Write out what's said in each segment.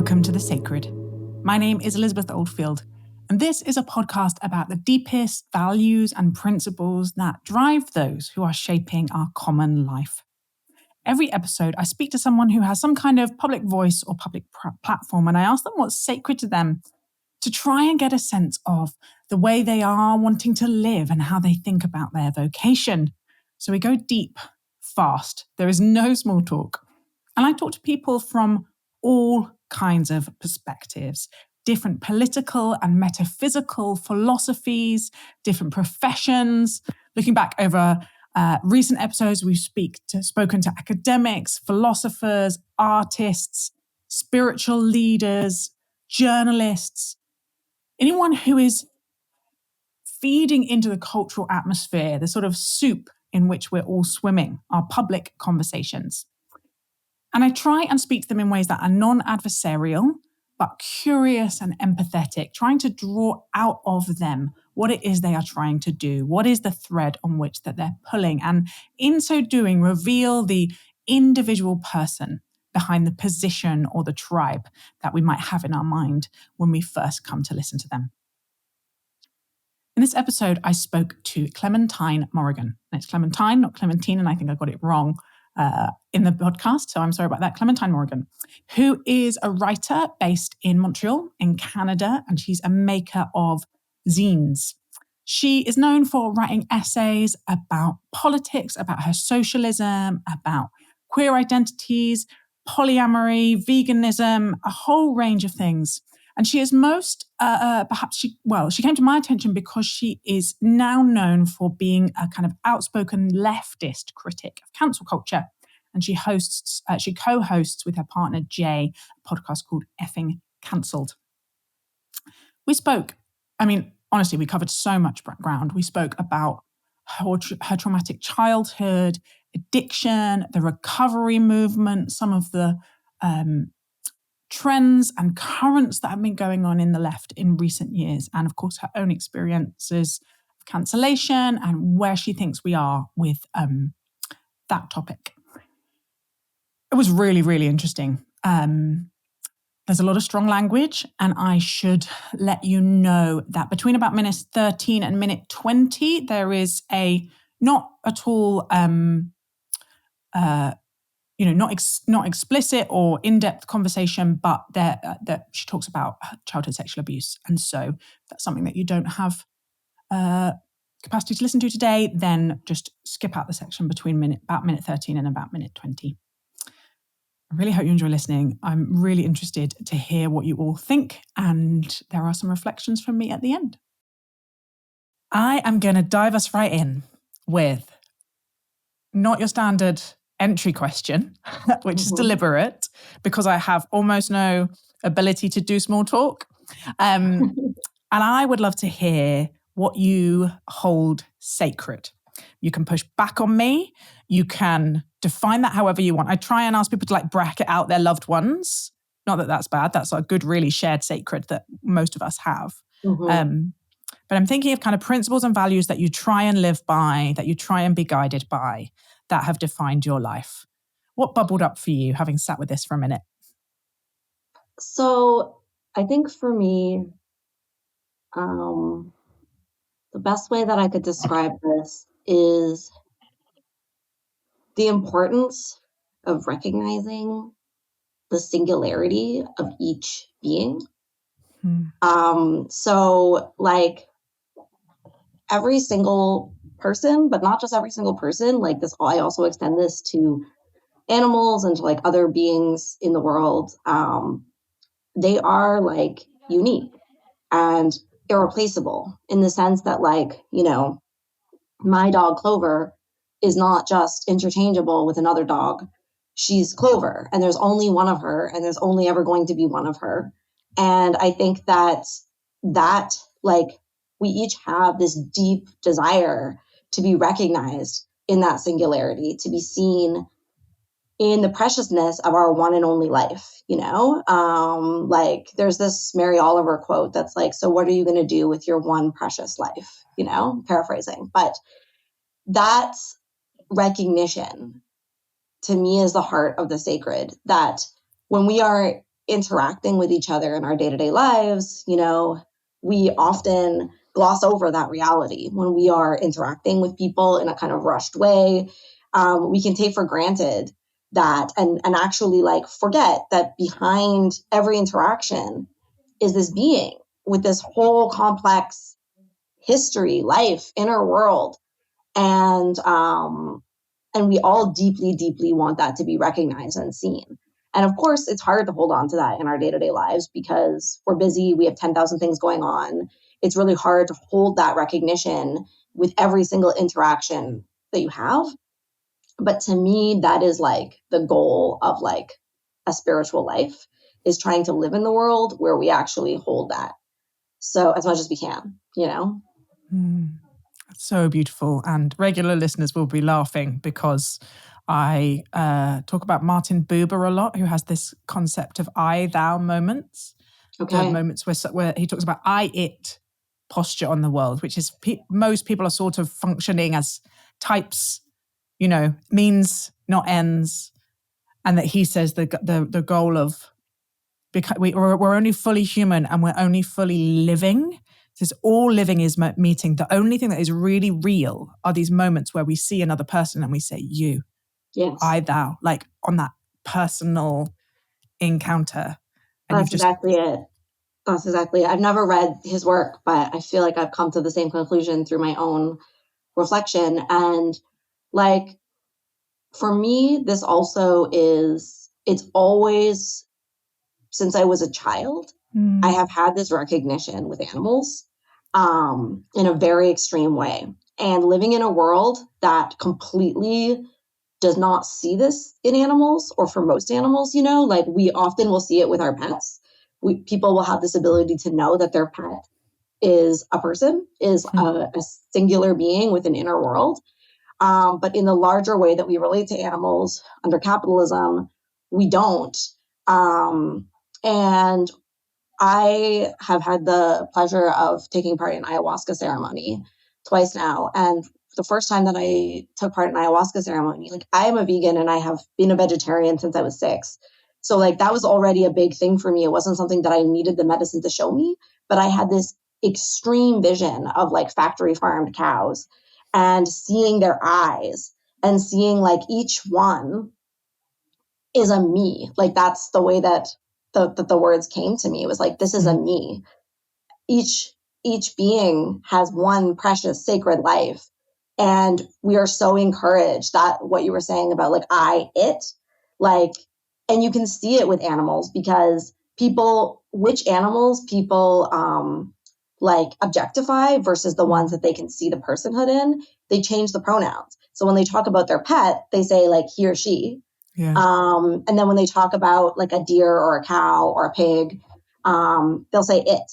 Welcome to The Sacred. My name is Elizabeth Oldfield, and this is a podcast about the deepest values and principles that drive those who are shaping our common life. Every episode, I speak to someone who has some kind of public voice or public platform, and I ask them what's sacred to them to try and get a sense of the way they are wanting to live and how they think about their vocation. So we go deep, fast. There is no small talk. And I talk to people from all kinds of perspectives, different political and metaphysical philosophies, different professions. Looking back over recent episodes, we've spoken to academics, philosophers, artists, spiritual leaders, journalists, anyone who is feeding into the cultural atmosphere, the sort of soup in which we're all swimming, our public conversations. And I try and speak to them in ways that are non-adversarial, but curious and empathetic, trying to draw out of them what it is they are trying to do, what is the thread on which that they're pulling, and in so doing, reveal the individual person behind the position or the tribe that we might have in our mind when we first come to listen to them. In this episode, I spoke to Clementine Morrigan. And it's Clementine, not Clementine, and I think I got it wrong in the podcast, so I'm sorry about that. Clementine Morrigan, who is a writer based in Montreal in Canada, and she's a maker of zines. She is known for writing essays about politics, about her socialism, about queer identities, polyamory, veganism, a whole range of things. And she is most, she came to my attention because she is now known for being a kind of outspoken leftist critic of cancel culture. And she co-hosts with her partner, Jay, a podcast called Effing Cancelled. We spoke, honestly, we covered so much background. We spoke about her traumatic childhood, addiction, the recovery movement, some of the trends and currents that have been going on in the left in recent years, and of course her own experiences of cancellation and where she thinks we are with that topic. It was really, really interesting. There's a lot of strong language, and I should let you know that between about minute 13 and minute 20, there is a not at all not explicit or in-depth conversation, but that she talks about childhood sexual abuse. And so that's something that you don't have capacity to listen to today, then just skip out the section between about minute 13 and about minute 20. I really hope you enjoy listening. I'm really interested to hear what you all think, and there are some reflections from me at the end. I am going to dive us right in with not your standard entry question, which is deliberate because I have almost no ability to do small talk. And I would love to hear what you hold sacred. You can push back on me. You can define that however you want. I try and ask people to bracket out their loved ones. Not that that's bad. That's a good, really shared sacred that most of us have. Mm-hmm. But I'm thinking of kind of principles and values that you try and live by, that you try and be guided by, that have defined your life. What bubbled up for you, having sat with this for a minute? So I think for me, the best way that I could describe this is the importance of recognizing the singularity of each being. So every single person, but not just every single person, this, I also extend this to animals and to other beings in the world. They are unique and irreplaceable in the sense that my dog Clover is not just interchangeable with another dog. She's Clover, and there's only one of her, and there's only ever going to be one of her. And I think that we each have this deep desire to be recognized in that singularity, to be seen in the preciousness of our one and only life, there's this Mary Oliver quote that's so what are you going to do with your one precious life, paraphrasing. But that recognition to me is the heart of the sacred, that when we are interacting with each other in our day-to-day lives, you know, we often gloss over that reality when we are interacting with people in a kind of rushed way. We can take for granted that and actually like forget that behind every interaction is this being with this whole complex history, life, inner world. And we all deeply, deeply want that to be recognized and seen. And of course, it's hard to hold on to that in our day-to-day lives because we're busy, we have 10,000 things going on. It's really hard to hold that recognition with every single interaction that you have. But to me, that is like the goal of like a spiritual life, is trying to live in the world where we actually hold that. So as much as we can, you know? So beautiful. And regular listeners will be laughing because I talk about Martin Buber a lot, who has this concept of I, thou moments. Okay. The moments where he talks about I, it posture on the world, which is most people are sort of functioning as types, you know, means, not ends. And that he says the goal of, because we're only fully human and we're only fully living. Says all living is meeting. The only thing that is really real are these moments where we see another person and we say, you, yes, I, thou, like on that personal encounter. And that's exactly it. That's exactly it. I've never read his work, but I feel like I've come to the same conclusion through my own reflection. And like, for me, this also is, it's always, since I was a child, I have had this recognition with animals in a very extreme way. And living in a world that completely does not see this in animals, or for most animals, you know, like we often will see it with our pets. People will have this ability to know that their pet is a person, is a singular being with an inner world. But in the larger way that we relate to animals under capitalism, we don't. And I have had the pleasure of taking part in ayahuasca ceremony twice now. And the first time that I took part in ayahuasca ceremony, like I am a vegan and I have been a vegetarian since I was 6. So like that was already a big thing for me. It wasn't something that I needed the medicine to show me, but I had this extreme vision of like factory farmed cows and seeing their eyes and seeing like each one is a me. Like that's the way that the words came to me. It was like, this is a me. Each being has one precious sacred life. And we are so encouraged, that what you were saying about like I, it, like, and you can see it with animals because which animals people like objectify versus the ones that they can see the personhood in, they change the pronouns. So when they talk about their pet, they say like he or she. Yeah. And then when they talk about like a deer or a cow or a pig, they'll say it.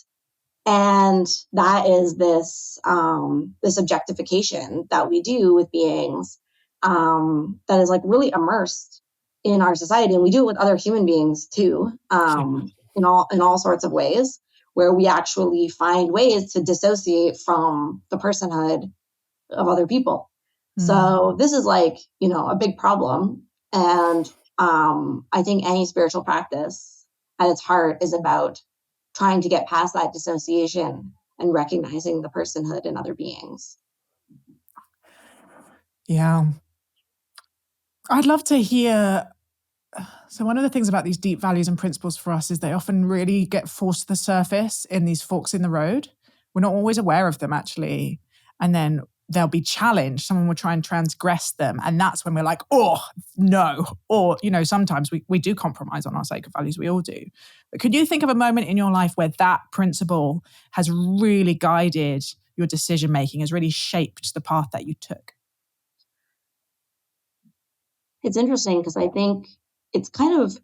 And that is this objectification that we do with beings that is like really immersed in our society. And we do it with other human beings too, in all sorts of ways, where we actually find ways to dissociate from the personhood of other people. So this is like, you know, a big problem. And I think any spiritual practice at its heart is about trying to get past that dissociation and recognizing the personhood in other beings. Yeah. I'd love to hear. So one of the things about these deep values and principles for us is they often really get forced to the surface in these forks in the road. We're not always aware of them, actually. And then they'll be challenged. Someone will try and transgress them. And that's when we're like, oh, no. Or, you know, sometimes we do compromise on our sacred values. We all do. But could you think of a moment in your life where that principle has really guided your decision-making, has really shaped the path that you took? It's interesting because I think it's kind of,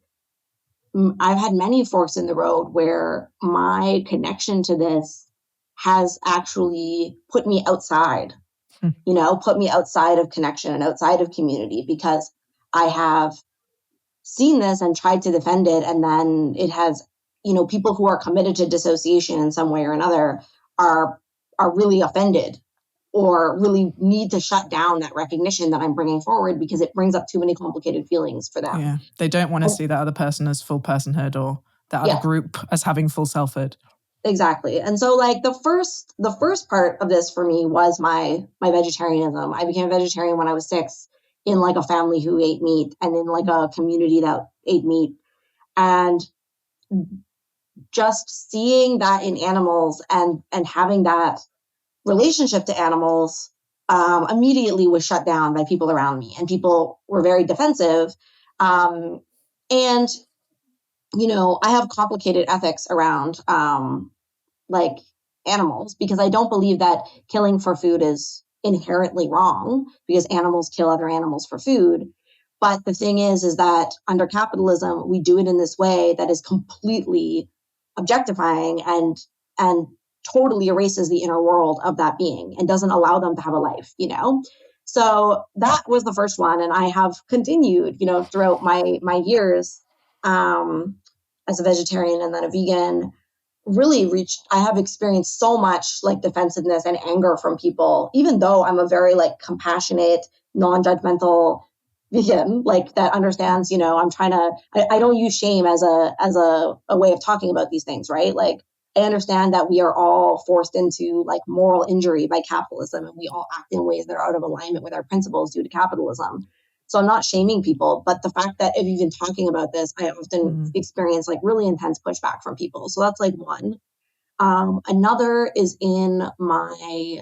I've had many forks in the road where my connection to this has actually put me outside, you know, put me outside of connection and outside of community, because I have seen this and tried to defend it. And then it has, you know, people who are committed to dissociation in some way or another are really offended or really need to shut down that recognition that I'm bringing forward because it brings up too many complicated feelings for them. Yeah, they don't want to see that other person as full personhood or the other group as having full selfhood. Exactly. And so like the first part of this for me was my vegetarianism. I became a vegetarian when I was 6 in like a family who ate meat and in like a community that ate meat. And just seeing that in animals and having that relationship to animals immediately was shut down by people around me, and people were very defensive. And, you know, I have complicated ethics around like animals, because I don't believe that killing for food is inherently wrong, because animals kill other animals for food. But the thing is that under capitalism, we do it in this way that is completely objectifying and totally erases the inner world of that being and doesn't allow them to have a life, you know? So that was the first one. And I have continued, you know, throughout my years as a vegetarian and then a vegan, I have experienced so much like defensiveness and anger from people, even though I'm a very like compassionate, non-judgmental vegan, like that understands, you know, I don't use shame as a way of talking about these things, right? Like I understand that we are all forced into like moral injury by capitalism, and we all act in ways that are out of alignment with our principles due to capitalism. So I'm not shaming people, but the fact that if even talking about this, I often experience like really intense pushback from people. So that's like one. Another is in my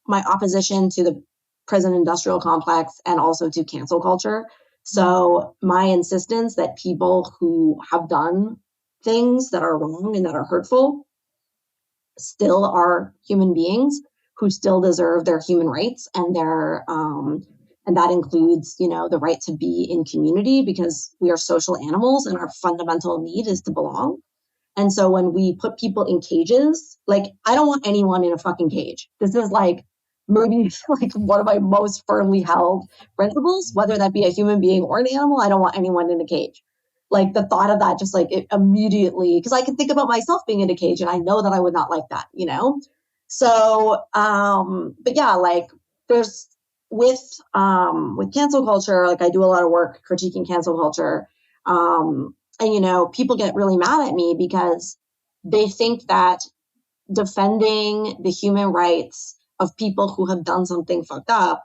my opposition to the prison industrial complex and also to cancel culture. So my insistence that people who have done things that are wrong and that are hurtful still are human beings who still deserve their human rights and their and that includes, you know, the right to be in community, because we are social animals and our fundamental need is to belong. And so when we put people in cages, like I don't want anyone in a fucking cage. This is like maybe like one of my most firmly held principles, whether that be a human being or an animal. I don't want anyone in a cage. Like the thought of that, just like it immediately, because I can think about myself being in a cage and I know that I would not like that, you know? So, but yeah, like there's with cancel culture, like I do a lot of work critiquing cancel culture. And, you know, people get really mad at me because they think that defending the human rights of people who have done something fucked up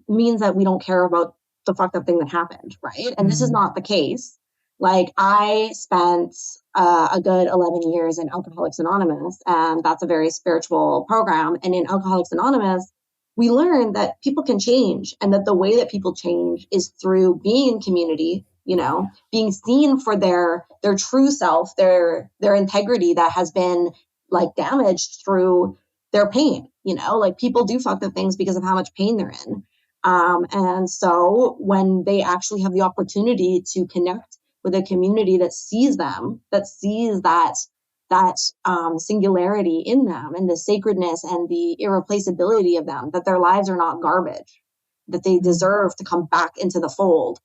means that we don't care about the fucked up thing that happened, right? And this is not the case. Like I spent a good 11 years in Alcoholics Anonymous, and that's a very spiritual program. And in Alcoholics Anonymous, we learned that people can change, and that the way that people change is through being in community, you know, being seen for their true self, their integrity that has been like damaged through their pain, you know, like people do fucked up things because of how much pain they're in. And so when they actually have the opportunity to connect with a community that sees them, that sees that singularity in them and the sacredness and the irreplaceability of them, that their lives are not garbage, that they deserve to come back into the fold.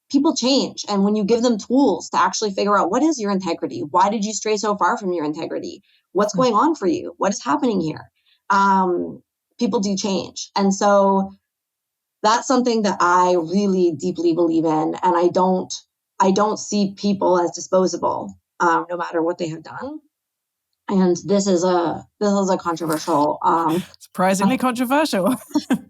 People change. And when you give them tools to actually figure out what is your integrity, why did you stray so far from your integrity? What's going on for you? What is happening here? People do change. And so that's something that I really deeply believe in. And I don't see people as disposable, no matter what they have done. And this is a controversial, surprisingly controversial.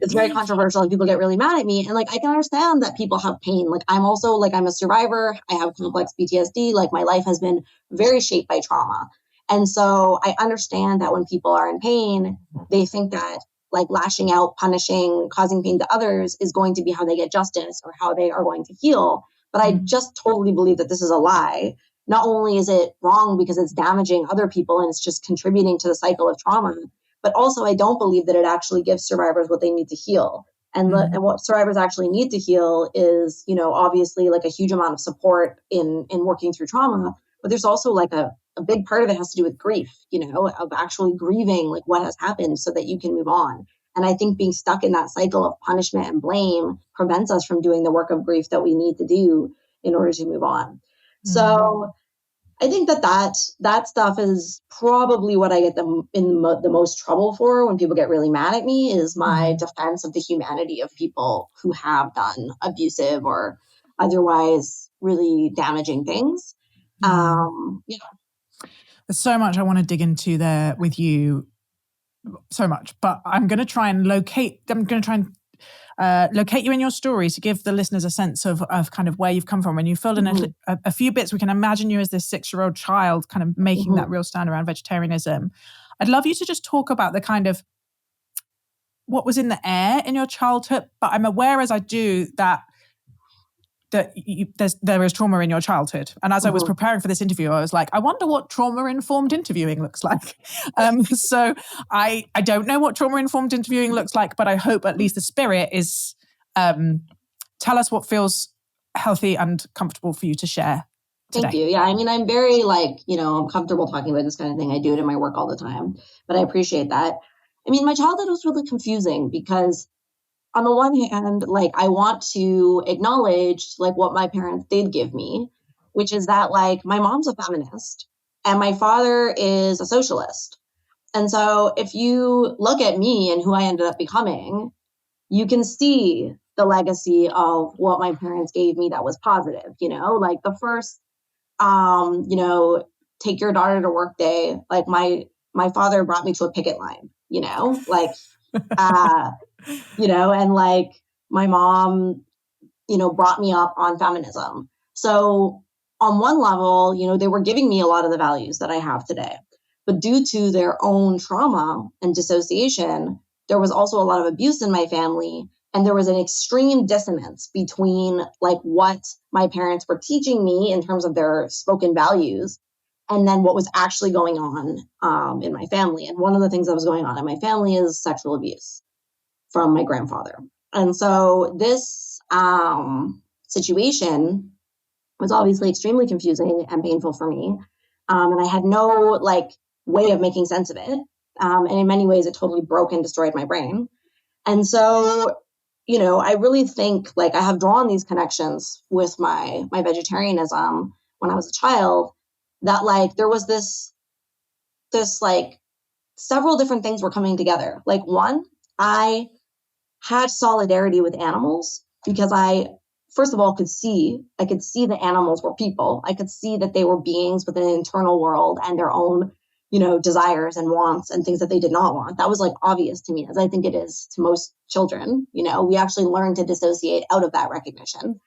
It's very controversial and people get really mad at me. And like, I can understand that people have pain. Like I'm also like, I'm a survivor. I have complex PTSD. Like my life has been very shaped by trauma. And so I understand that when people are in pain, they think that like lashing out, punishing, causing pain to others is going to be how they get justice or how they are going to heal. But I just totally believe that this is a lie. Not only is it wrong because it's damaging other people and it's just contributing to the cycle of trauma, but also I don't believe that it actually gives survivors what they need to heal. And what survivors actually need to heal is, you know, obviously like a huge amount of support in working through trauma, but there's also like a big part of it has to do with grief, you know, of actually grieving like what has happened so that you can move on. And I think being stuck in that cycle of punishment and blame prevents us from doing the work of grief that we need to do in order to move on. So I think that stuff is probably what I get the most trouble for when people get really mad at me, is my defense of the humanity of people who have done abusive or otherwise really damaging things. There's so much I want to dig into there with you, so much, but I'm going to try and locate you in your story to give the listeners a sense of kind of where you've come from. When you filled in a few bits, we can imagine you as this 6-year-old child kind of making that real stand around vegetarianism. I'd love you to just talk about the kind of what was in the air in your childhood, but I'm aware as I do that there is trauma in your childhood. And as I was preparing for this interview, I was like, I wonder what trauma-informed interviewing looks like. So I don't know what trauma-informed interviewing looks like, but I hope at least the spirit is tell us what feels healthy and comfortable for you to share today. Thank you. Yeah, I mean, I'm very I'm comfortable talking about this kind of thing. I do it in my work all the time, but I appreciate that. I mean, my childhood was really confusing because on the one hand, I want to acknowledge what my parents did give me, which is that my mom's a feminist and my father is a socialist. And so if you look at me and who I ended up becoming, you can see the legacy of what my parents gave me that was positive, the first, take your daughter to work day. My father brought me to a picket line, and my mom, brought me up on feminism. So on one level, they were giving me a lot of the values that I have today, but due to their own trauma and dissociation, there was also a lot of abuse in my family. And there was an extreme dissonance between what my parents were teaching me in terms of their spoken values and then what was actually going on in my family. And one of the things that was going on in my family is sexual abuse from my grandfather. And so this situation was obviously extremely confusing and painful for me. And I had no way of making sense of it. And in many ways, it totally broke and destroyed my brain. And so, I really think I have drawn these connections with my vegetarianism when I was a child, that there was this several different things were coming together. One, I had solidarity with animals because I, first of all, could see the animals were people. I could see that they were beings with an internal world and their own, desires and wants and things that they did not want. That was obvious to me, as I think it is to most children. We actually learn to dissociate out of that recognition.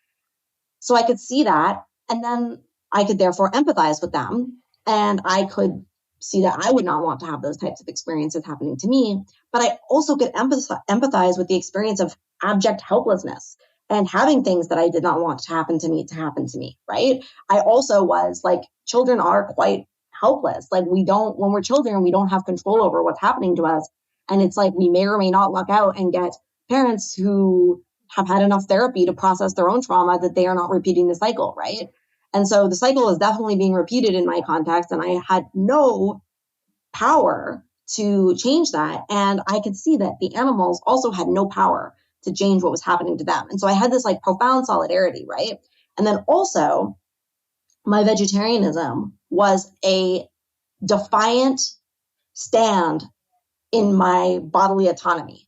So I could see that. And then I could therefore empathize with them. And I could see that I would not want to have those types of experiences happening to me. But I also could empathize with the experience of abject helplessness and having things that I did not want to happen to me, right? I also was children are quite helpless. When we're children, we don't have control over what's happening to us. And it's we may or may not luck out and get parents who have had enough therapy to process their own trauma that they are not repeating the cycle, right? And so the cycle is definitely being repeated in my context, and I had no power to change that. And I could see that the animals also had no power to change what was happening to them. And so I had this profound solidarity, right? And then also my vegetarianism was a defiant stand in my bodily autonomy,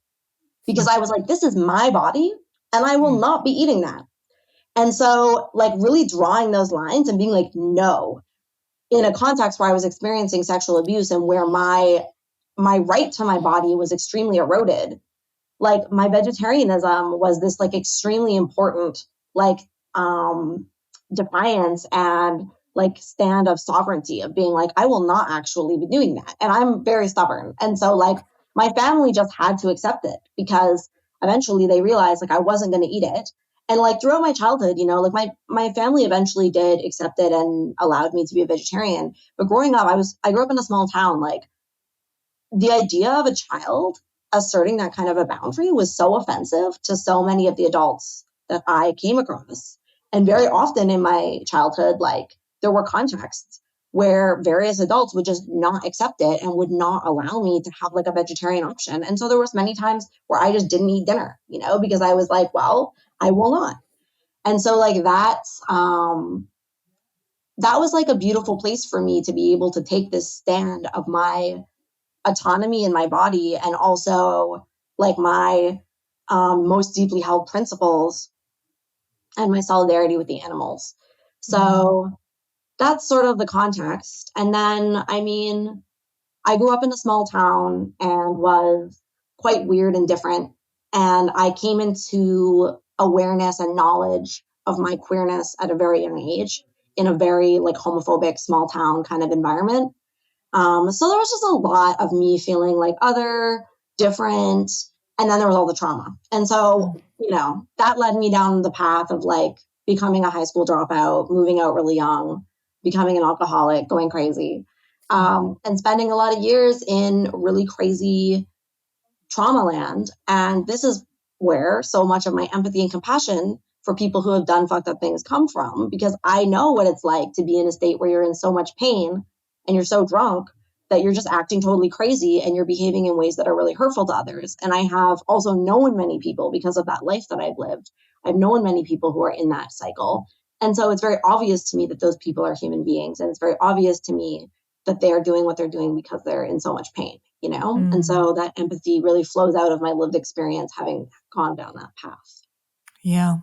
because I was this is my body and I will not be eating that. And so really drawing those lines and being no, in a context where I was experiencing sexual abuse and where my right to my body was extremely eroded, my vegetarianism was this extremely important defiance and stand of sovereignty, of being I will not actually be doing that. And I'm very stubborn. And so my family just had to accept it, because eventually they realized I wasn't going to eat it. And throughout my childhood, my family eventually did accept it and allowed me to be a vegetarian. But growing up, I grew up in a small town. The idea of a child asserting that kind of a boundary was so offensive to so many of the adults that I came across. And very often in my childhood, there were contexts where various adults would just not accept it and would not allow me to have a vegetarian option. And so there was many times where I just didn't eat dinner, because I was well, I will not. And so that was a beautiful place for me to be able to take this stand of my autonomy in my body, and also my most deeply held principles and my solidarity with the animals. So that's sort of the context. And then, I mean, I grew up in a small town and was quite weird and different. And I came into awareness and knowledge of my queerness at a very young age in a very like homophobic small town kind of environment. So there was just a lot of me feeling like other, different, and then there was all the trauma. And so, that led me down the path of like becoming a high school dropout, moving out really young, becoming an alcoholic, going crazy, and spending a lot of years in really crazy trauma land. And this is where so much of my empathy and compassion for people who have done fucked up things come from, because I know what it's like to be in a state where you're in so much pain and you're so drunk that you're just acting totally crazy and you're behaving in ways that are really hurtful to others. And I have also known many people because of that life that I've lived. I've known many people who are in that cycle. And so it's very obvious to me that those people are human beings. And it's very obvious to me that they are doing what they're doing because they're in so much pain, And so that empathy really flows out of my lived experience having gone down that path. Yeah.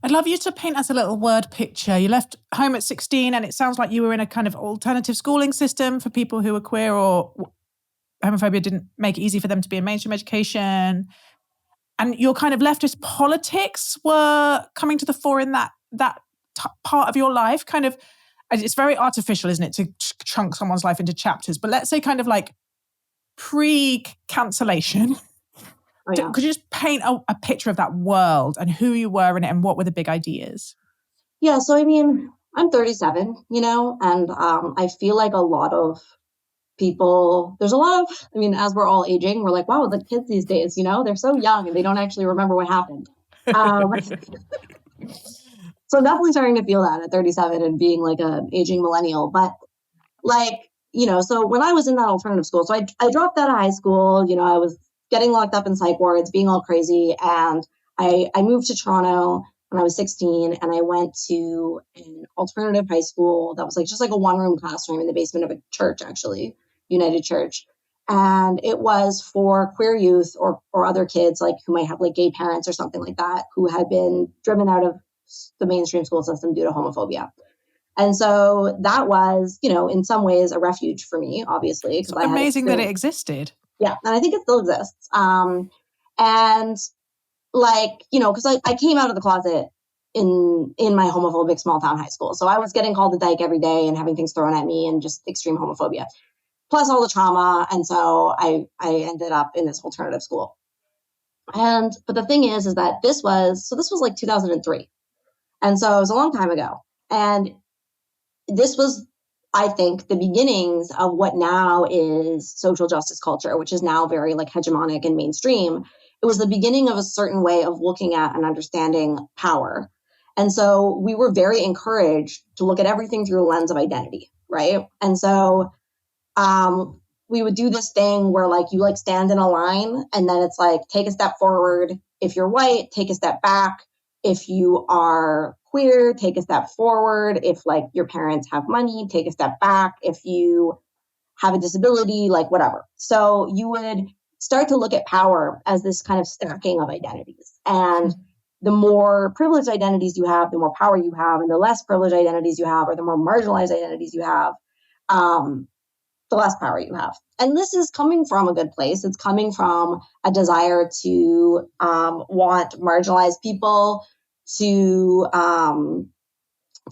I'd love you to paint us a little word picture. You left home at 16 and it sounds like you were in a kind of alternative schooling system for people who were queer, or homophobia didn't make it easy for them to be in mainstream education. And your kind of leftist politics were coming to the fore in that part of your life. Kind of, it's very artificial, isn't it, to chunk someone's life into chapters. But let's say kind of like pre-cancellation. Oh, yeah. Could you just paint a picture of that world and who you were in it and what were the big ideas? Yeah, so I mean, I'm 37, and I feel like a lot of people, there's a lot of, I mean, as we're all aging, we're like, wow, the kids these days, they're so young and they don't actually remember what happened. So I'm definitely starting to feel that at 37 and being like an aging millennial. But like, so when I was in that alternative school, so I dropped out of high school, I was getting locked up in psych wards, being all crazy. And I moved to Toronto when I was 16 and I went to an alternative high school that was like just like a one-room classroom in the basement of a church, actually, United Church. And it was for queer youth or other kids like who might have like gay parents or something like that, who had been driven out of the mainstream school system due to homophobia. And so that was, in some ways a refuge for me, obviously. It's amazing that it existed. Yeah. And I think it still exists. And like, because I came out of the closet in my homophobic small town high school. So I was getting called a dyke every day and having things thrown at me and just extreme homophobia, plus all the trauma. And so I ended up in this alternative school. But the thing is that this was like 2003. And so it was a long time ago. And this was, I think, the beginnings of what now is social justice culture, which is now very like hegemonic and mainstream. It was the beginning of a certain way of looking at and understanding power. And so we were very encouraged to look at everything through a lens of identity, right? And so we would do this thing where like you like stand in a line and then it's like take a step forward. If you're white, take a step back. If you are queer, take a step forward. If like your parents have money, take a step back. If you have a disability, like whatever. So you would start to look at power as this kind of stacking of identities. And the more privileged identities you have, the more power you have, and the less privileged identities you have, or the more marginalized identities you have, the less power you have. And this is coming from a good place. It's coming from a desire to want marginalized people to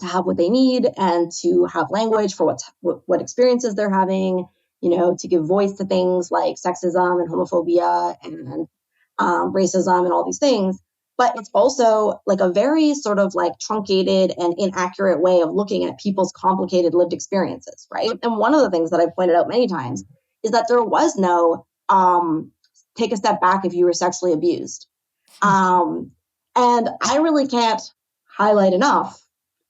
have what they need and to have language for what experiences they're having, to give voice to things like sexism and homophobia and racism and all these things. But it's also like a very sort of like truncated and inaccurate way of looking at people's complicated lived experiences, right? And one of the things that I've pointed out many times is that there was no take a step back if you were sexually abused. And I really can't highlight enough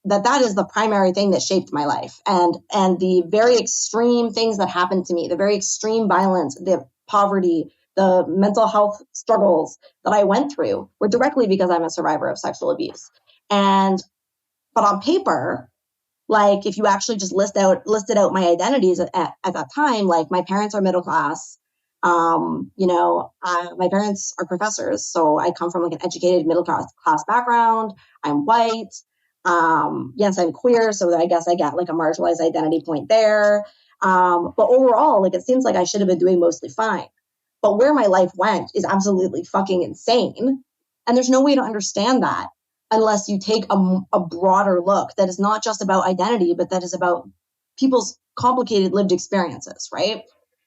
that is the primary thing that shaped my life. And the very extreme things that happened to me, the very extreme violence, the poverty, the mental health struggles that I went through were directly because I'm a survivor of sexual abuse. But on paper, like if you actually just listed out my identities at that time, like my parents are middle class. My parents are professors, so I come from like an educated middle class background. I'm white. Yes, I'm queer, so I guess I get like a marginalized identity point there. But overall, like, it seems like I should have been doing mostly fine. But where my life went is absolutely fucking insane. And there's no way to understand that unless you take a broader look that is not just about identity, but that is about people's complicated lived experiences, right?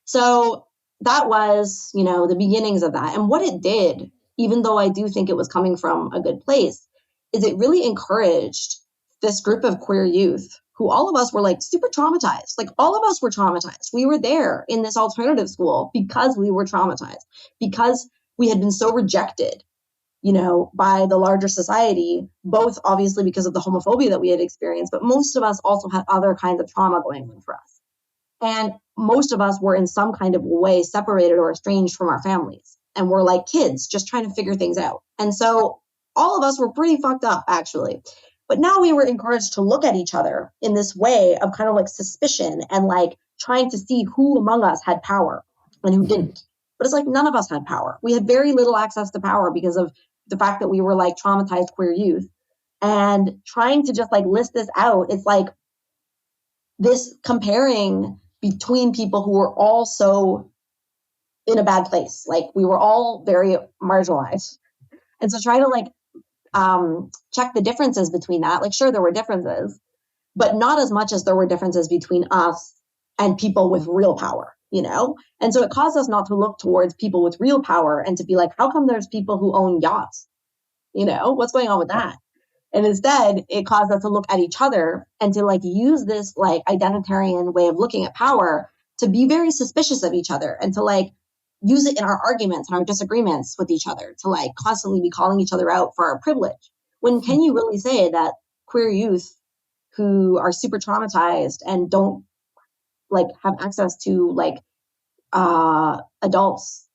So that was, the beginnings of that. And what it did, even though I do think it was coming from a good place, is it really encouraged this group of queer youth who all of us were like super traumatized. Like, all of us were traumatized. We were there in this alternative school because we were traumatized, because we had been so rejected, by the larger society, both obviously because of the homophobia that we had experienced, but most of us also had other kinds of trauma going on for us. And most of us were in some kind of way separated or estranged from our families. And we're like kids just trying to figure things out. And so all of us were pretty fucked up, actually. But now we were encouraged to look at each other in this way of kind of like suspicion and like trying to see who among us had power and who didn't. But it's like none of us had power. We had very little access to power because of the fact that we were like traumatized queer youth. And trying to just like list this out, it's like this comparing between people who were all so in a bad place. Like, we were all very marginalized. And so try to like check the differences between that. Like, sure, there were differences, but not as much as there were differences between us and people with real power, And so it caused us not to look towards people with real power and to be like, how come there's people who own yachts? What's going on with that? And instead, it caused us to look at each other and to like use this like identitarian way of looking at power to be very suspicious of each other and to like use it in our arguments and our disagreements with each other, to like constantly be calling each other out for our privilege. When can you really say that queer youth who are super traumatized and don't like have access to like adults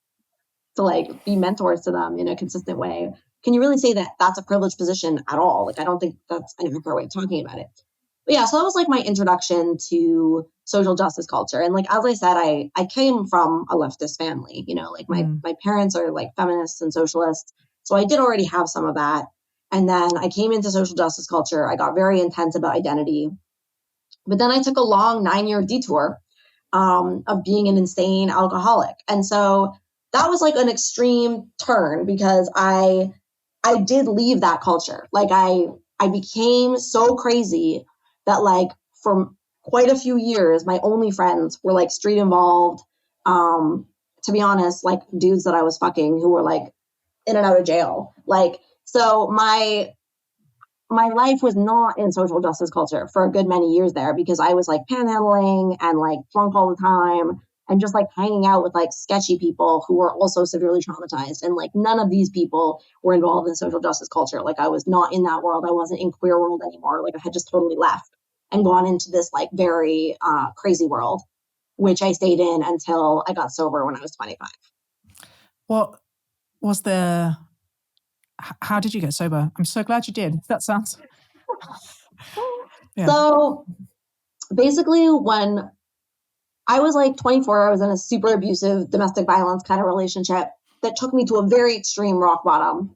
to like be mentors to them in a consistent way, can you really say that that's a privileged position at all? Like, I don't think that's an accurate way of talking about it. But yeah, so that was like my introduction to social justice culture. And like, as I said, I came from a leftist family, like my parents are like feminists and socialists. So I did already have some of that. And then I came into social justice culture. I got very intense about identity. But then I took a long 9-year detour of being an insane alcoholic. And so that was like an extreme turn because I did leave that culture. Like, I became so crazy that like for quite a few years, my only friends were like street involved. To be honest, like dudes that I was fucking who were like in and out of jail. Like, so my life was not in social justice culture for a good many years there because I was like panhandling and like drunk all the time and just like hanging out with like sketchy people who were also severely traumatized. And like none of these people were involved in social justice culture. Like, I was not in that world. I wasn't in queer world anymore. Like, I had just totally left and gone into this like very crazy world, which I stayed in until I got sober when I was 25. What was the... How did you get sober? I'm so glad you did. That sounds... Yeah. So basically, when I was like 24, I was in a super abusive domestic violence kind of relationship that took me to a very extreme rock bottom.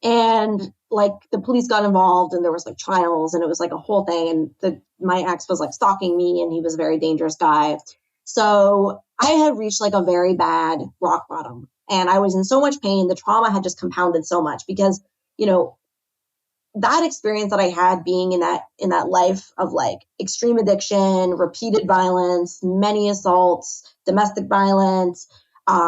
And like the police got involved and there was like trials and it was like a whole thing. And my ex was like stalking me and he was a very dangerous guy. So I had reached like a very bad rock bottom and I was in so much pain. The trauma had just compounded so much because, that experience that I had being in that life of like extreme addiction, repeated violence, many assaults, domestic violence,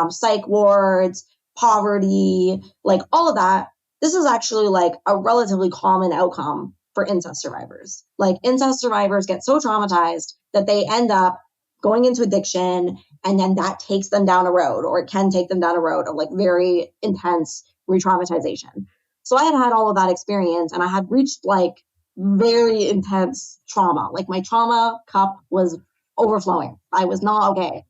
psych wards, poverty, like all of that. This is actually like a relatively common outcome for incest survivors. Like, incest survivors get so traumatized that they end up going into addiction, and then that takes them down a road, or it can take them down a road of like very intense re-traumatization. So I had all of that experience and I had reached like very intense trauma. Like, my trauma cup was overflowing. I was not okay.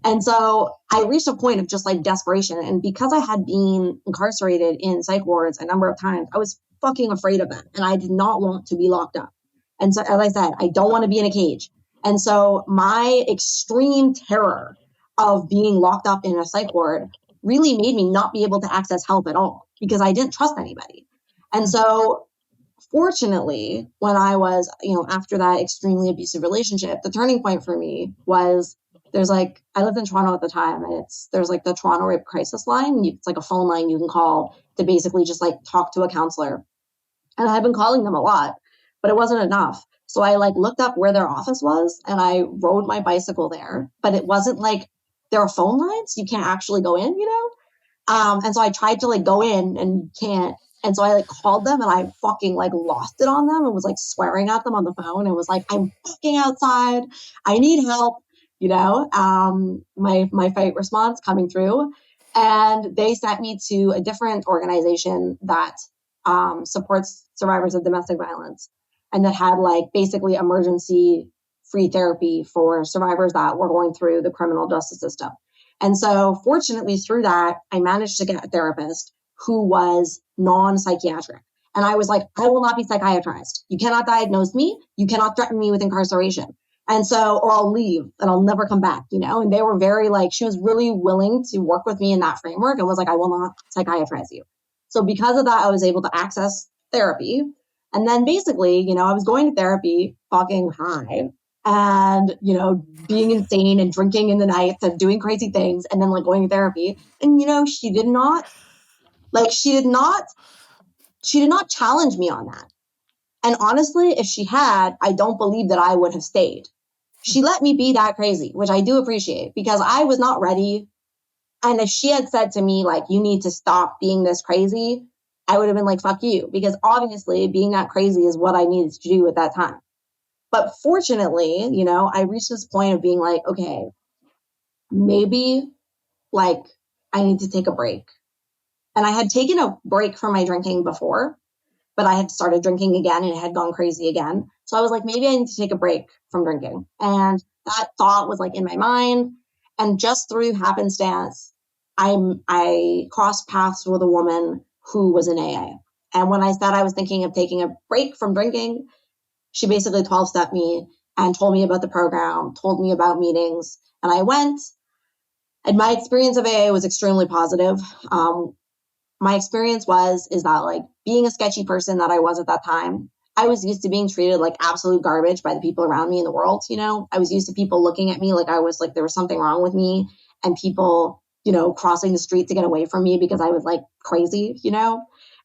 And so I reached a point of just like desperation. And because I had been incarcerated in psych wards a number of times, I was fucking afraid of them. And I did not want to be locked up. And so, as I said, I don't want to be in a cage. And so my extreme terror of being locked up in a psych ward really made me not be able to access help at all because I didn't trust anybody. And so fortunately, when I was, after that extremely abusive relationship, the turning point for me was there's like, I lived in Toronto at the time, and there's like the Toronto Rape Crisis line. It's like a phone line you can call to basically just like talk to a counselor. And I've been calling them a lot, but it wasn't enough. So I like looked up where their office was and I rode my bicycle there, but it wasn't like there are phone lines. You can't actually go in, and so I tried to like go in and can't. And so I like called them and I fucking like lost it on them and was like swearing at them on the phone and was like, I'm fucking outside. I need help, my fight response coming through. And they sent me to a different organization that supports survivors of domestic violence and that had like basically emergency free therapy for survivors that were going through the criminal justice system. And so fortunately through that, I managed to get a therapist who was non-psychiatric. And I was like, I will not be psychiatrized. You cannot diagnose me. You cannot threaten me with incarceration. And so, or I'll leave and I'll never come back, and they were very like, she was really willing to work with me in that framework and was like, I will not psychiatrize you. So because of that, I was able to access therapy. And then basically, I was going to therapy fucking high and, being insane and drinking in the nights and doing crazy things and then like going to therapy. And, she did not challenge me on that. And honestly, if she had, I don't believe that I would have stayed. She let me be that crazy, which I do appreciate because I was not ready. And if she had said to me, like, you need to stop being this crazy, I would have been like, fuck you. Because obviously being that crazy is what I needed to do at that time. But fortunately, I reached this point of being like, okay, maybe like I need to take a break. And I had taken a break from my drinking before, but I had started drinking again and it had gone crazy again. So I was like, maybe I need to take a break from drinking. And that thought was like in my mind. And just through happenstance, I crossed paths with a woman who was in AA. And when I said I was thinking of taking a break from drinking, she basically 12-stepped me and told me about the program, told me about meetings. And I went. And my experience of AA was extremely positive. My experience is that like being a sketchy person that I was at that time, I was used to being treated like absolute garbage by the people around me in the world. I was used to people looking at me like I was like there was something wrong with me and people, crossing the street to get away from me because I was like crazy,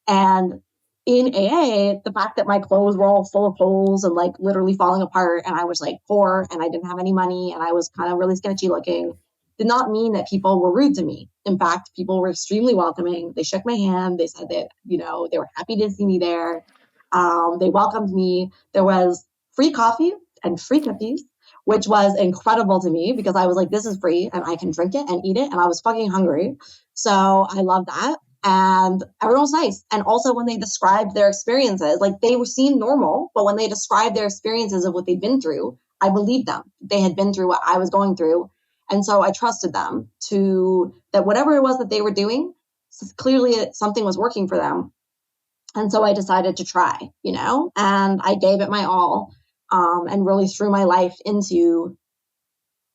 and in AA, the fact that my clothes were all full of holes and like literally falling apart and I was like poor and I didn't have any money and I was kind of really sketchy looking did not mean that people were rude to me. In fact, people were extremely welcoming. They shook my hand. They said that, they were happy to see me there. They welcomed me. There was free coffee and free cookies, which was incredible to me because I was like, this is free and I can drink it and eat it. And I was fucking hungry. So I love that. And everyone was nice. And also when they described their experiences, like they were seen normal, but when they described their experiences of what they'd been through, I believed them. They had been through what I was going through. And so I trusted them that whatever it was that they were doing, clearly something was working for them. And so I decided to try, and I gave it my all and really threw my life into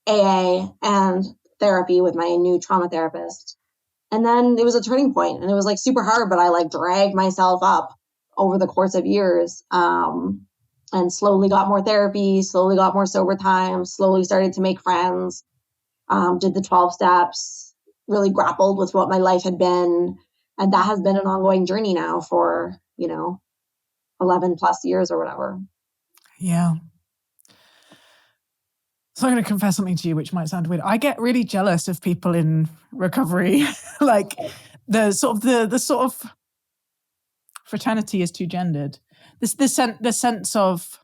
AA and therapy with my new trauma therapist. And then it was a turning point and it was like super hard, but I like dragged myself up over the course of years and slowly got more therapy, slowly got more sober time, slowly started to make friends. Did the 12 steps, really grappled with what my life had been. And that has been an ongoing journey now for, 11 plus years or whatever. Yeah. So I'm going to confess something to you, which might sound weird. I get really jealous of people in recovery. Like the sort of fraternity is too gendered. The sense of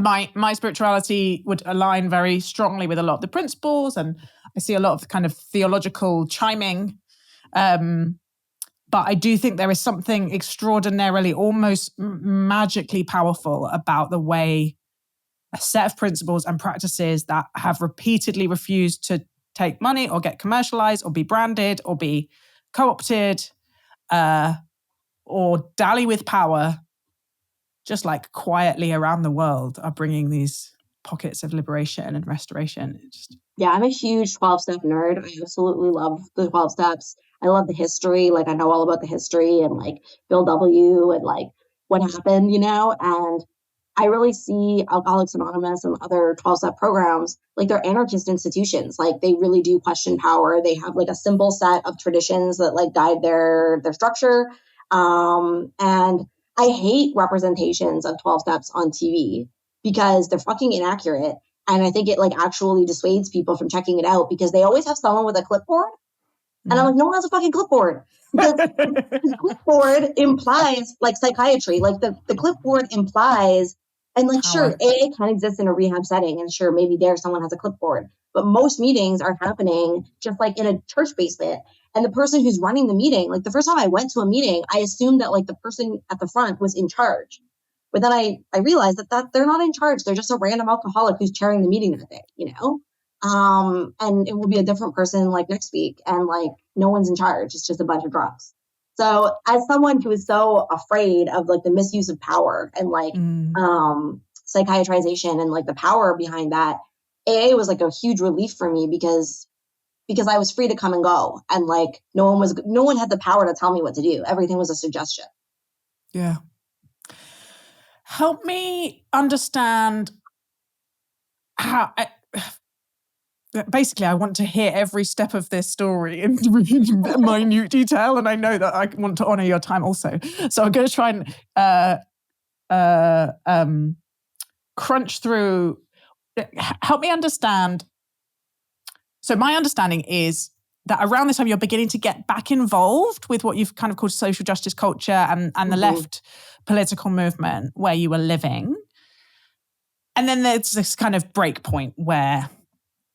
my spirituality would align very strongly with a lot of the principles, and I see a lot of kind of theological chiming. But I do think there is something extraordinarily, almost magically powerful about the way a set of principles and practices that have repeatedly refused to take money or get commercialized or be branded or be co-opted or dally with power, just like quietly around the world, are bringing these pockets of liberation and restoration. It's just Yeah, I'm a huge 12-step nerd. I absolutely love the 12 steps. I love the history. Like, I know all about the history and like Bill W. and like what happened, and I really see Alcoholics Anonymous and other 12-step programs like they're anarchist institutions. Like, they really do question power. They have like a simple set of traditions that like guide their structure. And I hate representations of 12 steps on TV because they're fucking inaccurate. And I think it like actually dissuades people from checking it out because they always have someone with a clipboard. And I'm like, no one has a fucking clipboard because the clipboard implies like psychiatry. Like the clipboard implies, and like, Power. sure, AA can exist in a rehab setting, and sure, maybe there someone has a clipboard. But most meetings are happening just like in a church basement. And the person who's running the meeting, like the first time I went to a meeting, I assumed that like the person at the front was in charge. But then I realized that they're not in charge. They're just a random alcoholic who's chairing the meeting that day. And it will be a different person like next week. And like, no one's in charge. It's just a bunch of drunks. So as someone who is so afraid of like the misuse of power and like, psychiatrization and like the power behind that, AA was like a huge relief for me because I was free to come and go. And like, no one had the power to tell me what to do. Everything was a suggestion. Yeah. Help me understand how. Basically, I want to hear every step of this story in minute detail, and I know that I want to honor your time also. So I'm going to try and crunch through. Help me understand. So my understanding is that around this time, you're beginning to get back involved with what you've kind of called social justice culture and the left political movement where you were living. And then there's this kind of break point where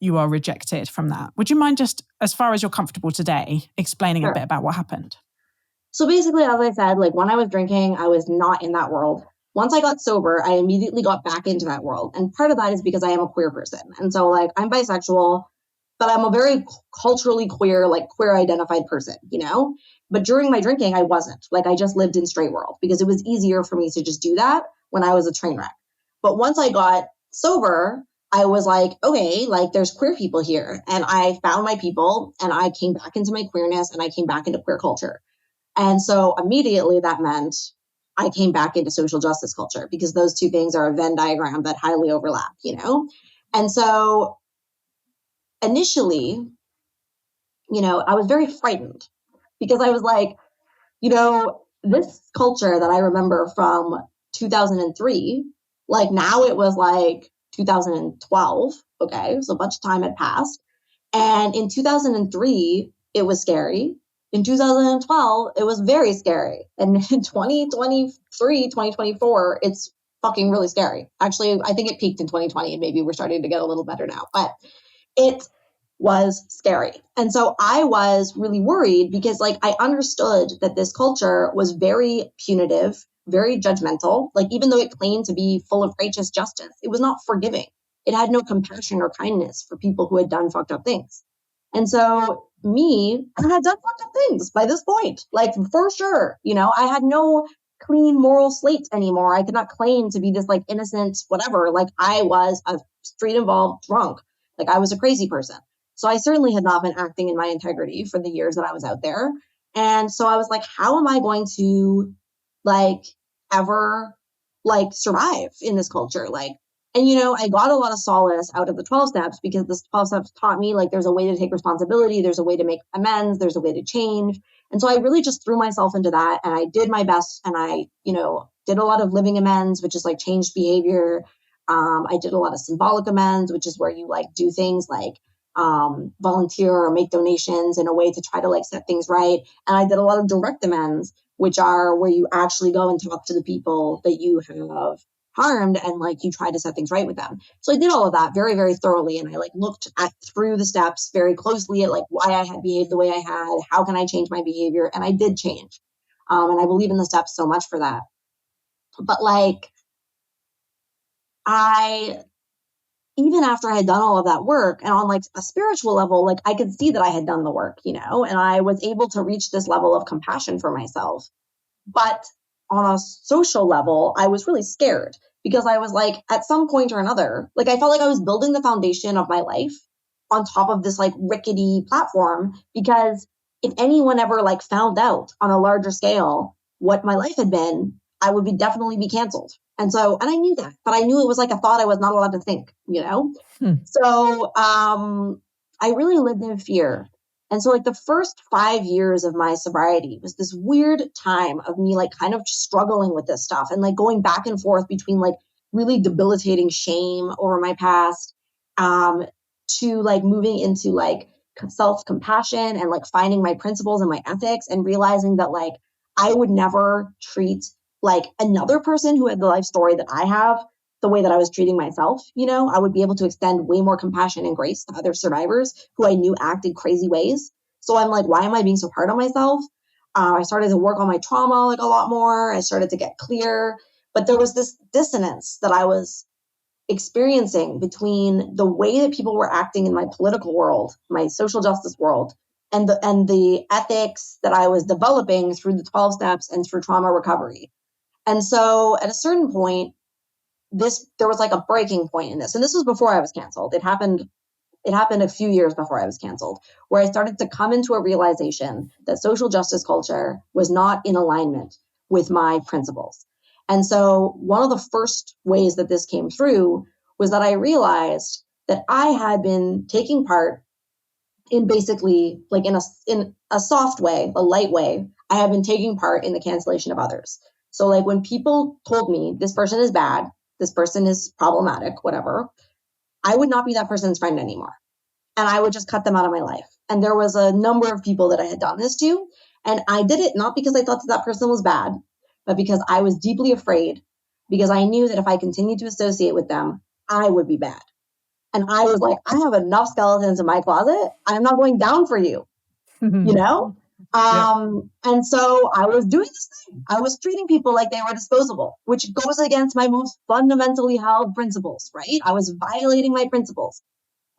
you are rejected from that. Would you mind just, as far as you're comfortable today, explaining a bit about what happened? So basically, as I said, like when I was drinking, I was not in that world. Once I got sober, I immediately got back into that world. And part of that is because I am a queer person. And so like I'm bisexual, but I'm a very culturally queer, like queer identified person, But during my drinking, I wasn't. Like I just lived in straight world because it was easier for me to just do that when I was a train wreck. But once I got sober, I was like, okay, like there's queer people here. And I found my people and I came back into my queerness and I came back into queer culture. And so immediately that meant I came back into social justice culture because those two things are a Venn diagram that highly overlap, And so initially, I was very frightened because I was like, this culture that I remember from 2003, like now it was like 2012. Okay. So a bunch of time had passed. And in 2003, it was scary. In 2012, it was very scary. And in 2023, 2024, it's fucking really scary. Actually, I think it peaked in 2020 and maybe we're starting to get a little better now, but it was scary. And so I was really worried because like I understood that this culture was very punitive, very judgmental. Like even though it claimed to be full of righteous justice, it was not forgiving. It had no compassion or kindness for people who had done fucked up things. And so I had done fucked up things by this point, like for sure, I had no clean moral slate anymore. I could not claim to be this like innocent, whatever. Like I was a street involved drunk. Like I was a crazy person. So I certainly had not been acting in my integrity for the years that I was out there. And so I was like, how am I going to like ever like survive in this culture? Like, and I got a lot of solace out of the 12 steps because the 12 steps taught me like there's a way to take responsibility, there's a way to make amends, there's a way to change. And so I really just threw myself into that and I did my best and I, did a lot of living amends, which is like changed behavior. I did a lot of symbolic amends, which is where you like do things like volunteer or make donations in a way to try to like set things right. And I did a lot of direct amends, which are where you actually go and talk to the people that you have harmed and like you try to set things right with them. So I did all of that very, very thoroughly. And I like looked through the steps very closely at like why I had behaved the way I had, how can I change my behavior? And I did change. And I believe in the steps so much for that. But like, even after I had done all of that work and on like a spiritual level, like I could see that I had done the work, and I was able to reach this level of compassion for myself. But on a social level, I was really scared because I was like, at some point or another, like I felt like I was building the foundation of my life on top of this like rickety platform, because if anyone ever like found out on a larger scale what my life had been, I would definitely be canceled. And I knew that, but I knew it was like a thought I was not allowed to think, you know? So I really lived in fear. And so like the first 5 years of my sobriety was this weird time of me like kind of struggling with this stuff and like going back and forth between like really debilitating shame over my past, to like moving into like self-compassion and like finding my principles and my ethics and realizing that like I would never treat like another person who had the life story that I have the way that I was treating myself. You know, I would be able to extend way more compassion and grace to other survivors who I knew acted crazy ways. So I'm like, why am I being so hard on myself? I started to work on my trauma like a lot more. I started to get clear, but there was this dissonance that I was experiencing between the way that people were acting in my political world, my social justice world, and the ethics that I was developing through the 12 steps and through trauma recovery. And so at a certain point, there was like a breaking point in this. And this was before I was canceled. It happened a few years before I was canceled, where I started to come into a realization that social justice culture was not in alignment with my principles. And so one of the first ways that this came through was that I realized that I had been taking part in basically like in a soft way, a light way, I have been taking part in the cancellation of others. So like when people told me this person is bad, this person is problematic, whatever, I would not be that person's friend anymore. And I would just cut them out of my life. And there was a number of people that I had done this to. And I did it not because I thought that person was bad, but because I was deeply afraid, because I knew that if I continued to associate with them, I would be bad. And I was like, I have enough skeletons in my closet. I'm not going down for you, you know? And so I was doing this thing. I was treating people like they were disposable, which goes against my most fundamentally held principles, right? I was violating my principles.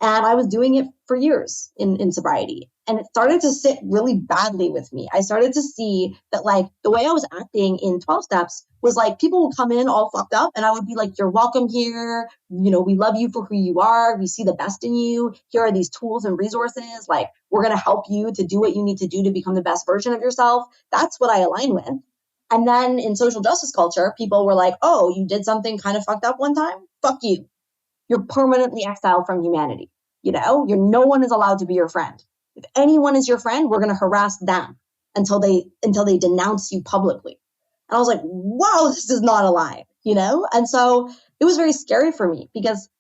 And I was doing it for years in sobriety. And it started to sit really badly with me. I started to see that like the way I was acting in 12 steps was like people would come in all fucked up and I would be like, you're welcome here. You know, we love you for who you are. We see the best in you. Here are these tools and resources. Like we're going to help you to do what you need to do to become the best version of yourself. That's what I align with. And then in social justice culture, people were like, oh, you did something kind of fucked up one time? Fuck you. You're permanently exiled from humanity. You know, no one is allowed to be your friend. If anyone is your friend, we're going to harass them until they denounce you publicly. And I was like, wow, this is not aligned, you know? And so it was very scary for me because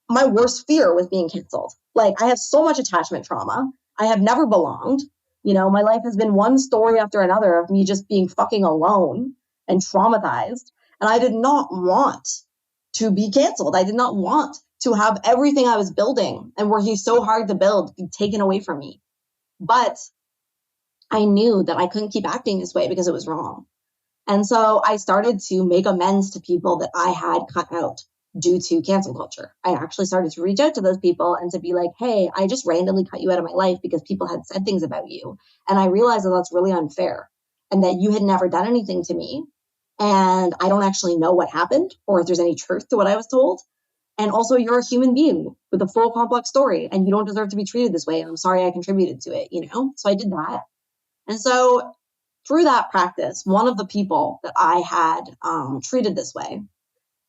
my worst fear was being canceled. Like I have so much attachment trauma. I have never belonged. You know, my life has been one story after another of me just being fucking alone and traumatized. And I did not want to be canceled. I did not want to have everything I was building and working so hard to build be taken away from me. But I knew that I couldn't keep acting this way because it was wrong. And so I started to make amends to people that I had cut out due to cancel culture. I actually started to reach out to those people and to be like, hey, I just randomly cut you out of my life because people had said things about you. And I realized that that's really unfair and that you had never done anything to me. And I don't actually know what happened or if there's any truth to what I was told. And also, you're a human being with a full complex story, and you don't deserve to be treated this way. And I'm sorry I contributed to it, you know? So I did that. And so through that practice, one of the people that I had treated this way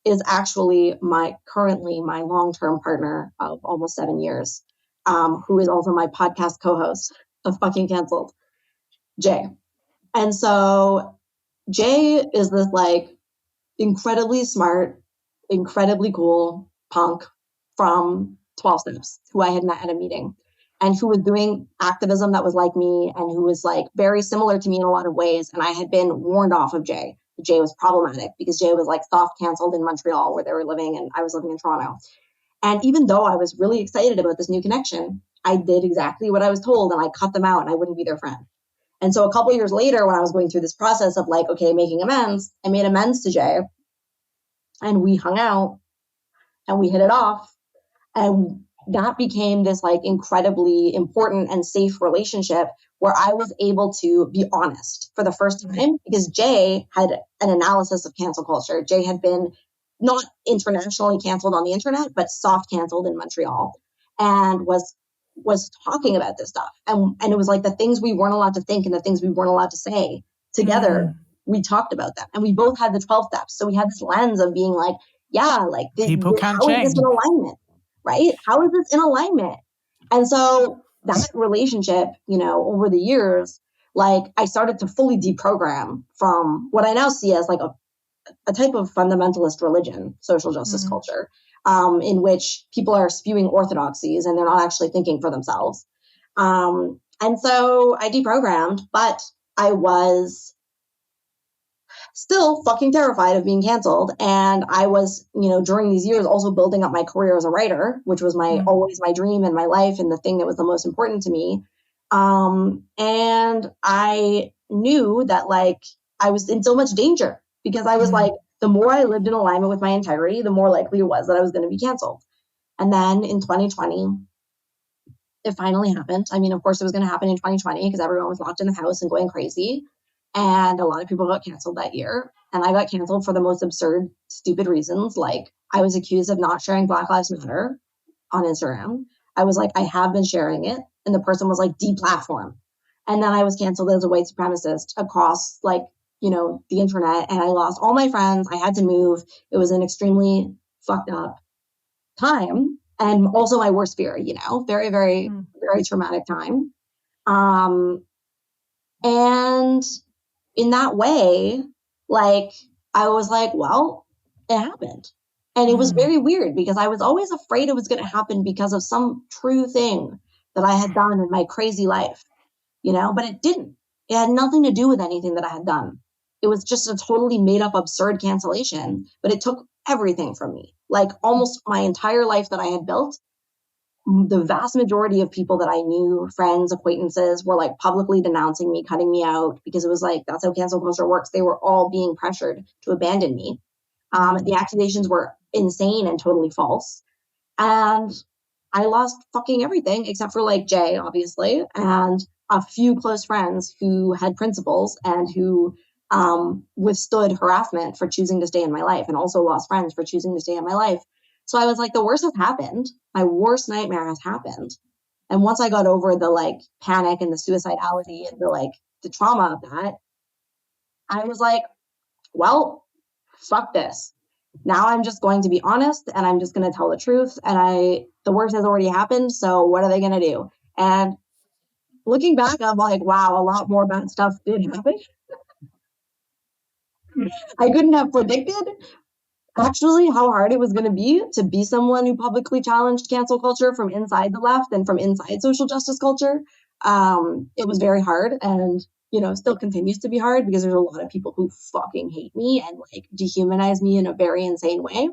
is actually currently my long-term partner of almost 7 years, who is also my podcast co-host of Fucking Cancelled, Jay. And so Jay is this like incredibly smart, incredibly cool punk from 12 Steps who I had met at a meeting and who was doing activism that was like me and who was like very similar to me in a lot of ways. And I had been warned off of Jay. Jay was problematic because Jay was like soft canceled in Montreal where they were living and I was living in Toronto. And even though I was really excited about this new connection, I did exactly what I was told and I cut them out and I wouldn't be their friend. And so a couple of years later, when I was going through this process of like, okay, making amends, I made amends to Jay and we hung out and we hit it off. And that became this like incredibly important and safe relationship where I was able to be honest for the first time because Jay had an analysis of cancel culture. Jay had been not internationally canceled on the internet, but soft canceled in Montreal and was was talking about this stuff. And it was like the things we weren't allowed to think and the things we weren't allowed to say together, we talked about them. And we both had the 12 steps. So we had this lens of being like, yeah, like People can how change. is this in alignment, right? How is this in alignment? And so that relationship, you know, over the years, like I started to fully deprogram from what I now see as like a type of fundamentalist religion, social justice culture, in which people are spewing orthodoxies and they're not actually thinking for themselves. And so I deprogrammed, but I was still fucking terrified of being canceled. And I was, you know, during these years also building up my career as a writer, which was always my dream in my life and the thing that was the most important to me. And I knew that like I was in so much danger because I was like, the more I lived in alignment with my integrity, the more likely it was that I was going to be canceled. And then in 2020, it finally happened. I mean, of course, it was going to happen in 2020 because everyone was locked in the house and going crazy. And a lot of people got canceled that year. And I got canceled for the most absurd, stupid reasons. Like I was accused of not sharing Black Lives Matter on Instagram. I was like, I have been sharing it. And the person was like, deplatform. And then I was canceled as a white supremacist across like, you know, the internet. And I lost all my friends. I had to move. It was an extremely fucked up time. And also my worst fear, you know, very, very, very traumatic time. And in that way, like, I was like, well, it happened. And it was very weird because I was always afraid it was going to happen because of some true thing that I had done in my crazy life, you know, but it didn't. It had nothing to do with anything that I had done. It was just a totally made up, absurd cancellation, but it took everything from me. Like almost my entire life that I had built, the vast majority of people that I knew, friends, acquaintances, were like publicly denouncing me, cutting me out because it was like, that's how cancel culture works. They were all being pressured to abandon me. The accusations were insane and totally false. And I lost fucking everything except for like Jay, obviously, and a few close friends who had principles and who withstood harassment for choosing to stay in my life, and also lost friends for choosing to stay in my life. So I was like, the worst has happened. My worst nightmare has happened. And once I got over the like panic and the suicidality and the like the trauma of that, I was like, well, fuck this. Now I'm just going to be honest and I'm just going to tell the truth. And the worst has already happened. So what are they going to do? And looking back, I'm like, wow, a lot more bad stuff did happen. I couldn't have predicted actually how hard it was going to be someone who publicly challenged cancel culture from inside the left and from inside social justice culture. It was very hard, and you know, still continues to be hard because there's a lot of people who fucking hate me and like dehumanize me in a very insane way.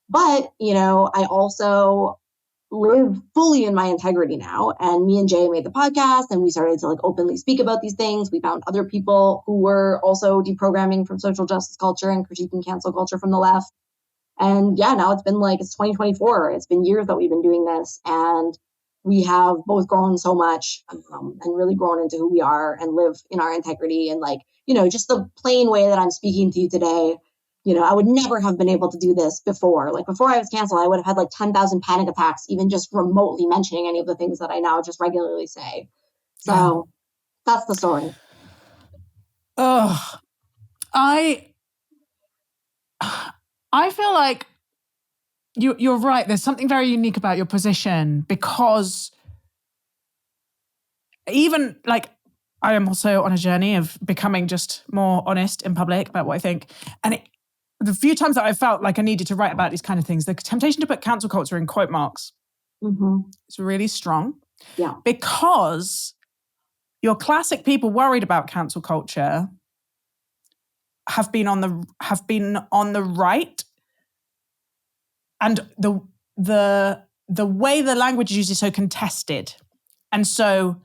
But you know, I also live fully in my integrity now, and me and Jay made the podcast and we started to like openly speak about these things. We found other people who were also deprogramming from social justice culture and critiquing cancel culture from the left. And yeah, now it's 2024. It's been years that we've been doing this, and we have both grown so much and really grown into who we are and live in our integrity. And like, you know, just the plain way that I'm speaking to you today, you know, I would never have been able to do this before. Like before I was canceled, I would have had like 10,000 panic attacks, even just remotely mentioning any of the things that I now just regularly say. So that's the story. Oh, I feel like you're right. There's something very unique about your position because even like I am also on a journey of becoming just more honest in public about what I think. And the few times that I felt like I needed to write about these kind of things, the temptation to put cancel culture in quote marks is really strong. Yeah. Because your classic people worried about cancel culture have been on the right, and the way the language is used is so contested, and so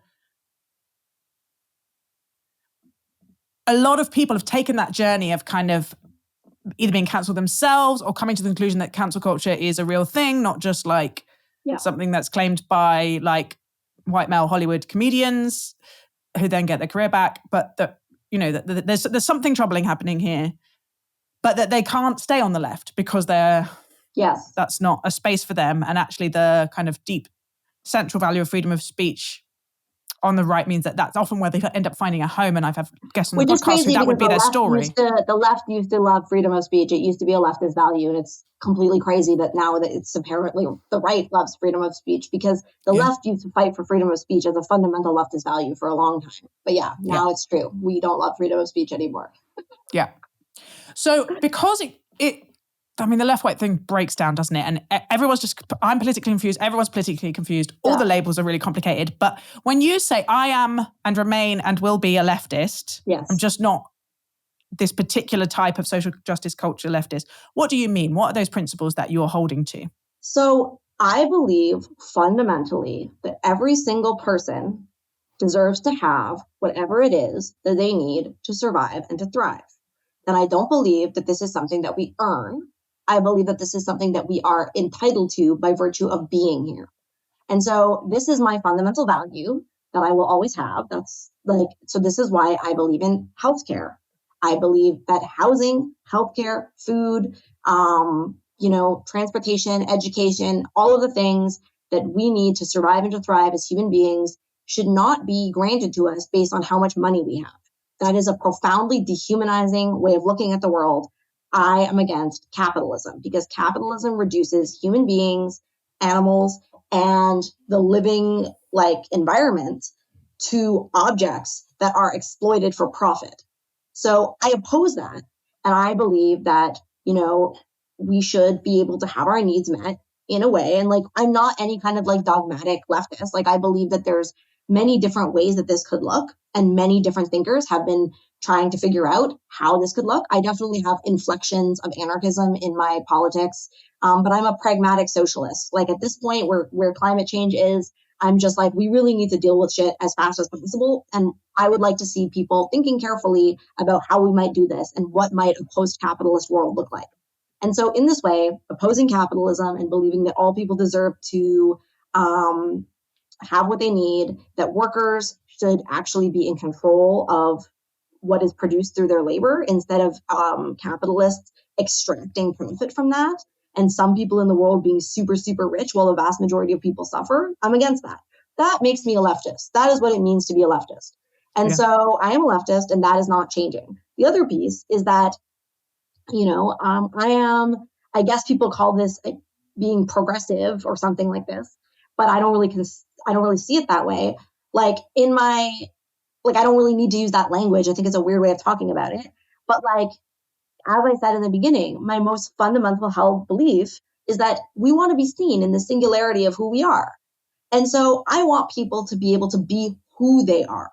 a lot of people have taken that journey of kind of either being cancelled themselves or coming to the conclusion that cancel culture is a real thing, not just like something that's claimed by like white male Hollywood comedians who then get their career back, but that, you know, that there's something troubling happening here, but that they can't stay on the left because that's not a space for them. And actually the kind of deep central value of freedom of speech on the right means that that's often where they end up finding a home. And I've had guests on the Which is podcast crazy who that would be because their story. the left used to love freedom of speech. It used to be a leftist value, and it's completely crazy that now that it's apparently the right loves freedom of speech, because the left used to fight for freedom of speech as a fundamental leftist value for a long time. But now it's true. We don't love freedom of speech anymore. Yeah. So because I mean, the left-right thing breaks down, doesn't it? And everyone's just, I'm politically confused. Everyone's politically confused. All the labels are really complicated. But when you say I am and remain and will be a leftist, I'm just not this particular type of social justice culture leftist. What do you mean? What are those principles that you're holding to? So I believe fundamentally that every single person deserves to have whatever it is that they need to survive and to thrive. And I don't believe that this is something that we earn. I believe that this is something that we are entitled to by virtue of being here. And so this is my fundamental value that I will always have. So this is why I believe in healthcare. I believe that housing, healthcare, food, transportation, education, all of the things that we need to survive and to thrive as human beings should not be granted to us based on how much money we have. That is a profoundly dehumanizing way of looking at the world. I am against capitalism because capitalism reduces human beings, animals, and the living environment to objects that are exploited for profit. So I oppose that. And I believe that, we should be able to have our needs met in a way. And I'm not any kind of dogmatic leftist. I believe that there's many different ways that this could look, and many different thinkers have been trying to figure out how this could look. I definitely have inflections of anarchism in my politics, but I'm a pragmatic socialist. At this point where climate change is, I'm just we really need to deal with shit as fast as possible. And I would like to see people thinking carefully about how we might do this and what might a post-capitalist world look like. And so in this way, opposing capitalism and believing that all people deserve to have what they need, that workers should actually be in control of what is produced through their labor instead of capitalists extracting profit from that, and some people in the world being super, super rich while the vast majority of people suffer. I'm against that. That makes me a leftist. That is what it means to be a leftist. And so I am a leftist, and that is not changing. The other piece is that, I guess people call this being progressive or something like this, but I don't really see it that way. I don't really need to use that language. I think it's a weird way of talking about it. But as I said in the beginning, my most fundamental held belief is that we want to be seen in the singularity of who we are. And so I want people to be able to be who they are.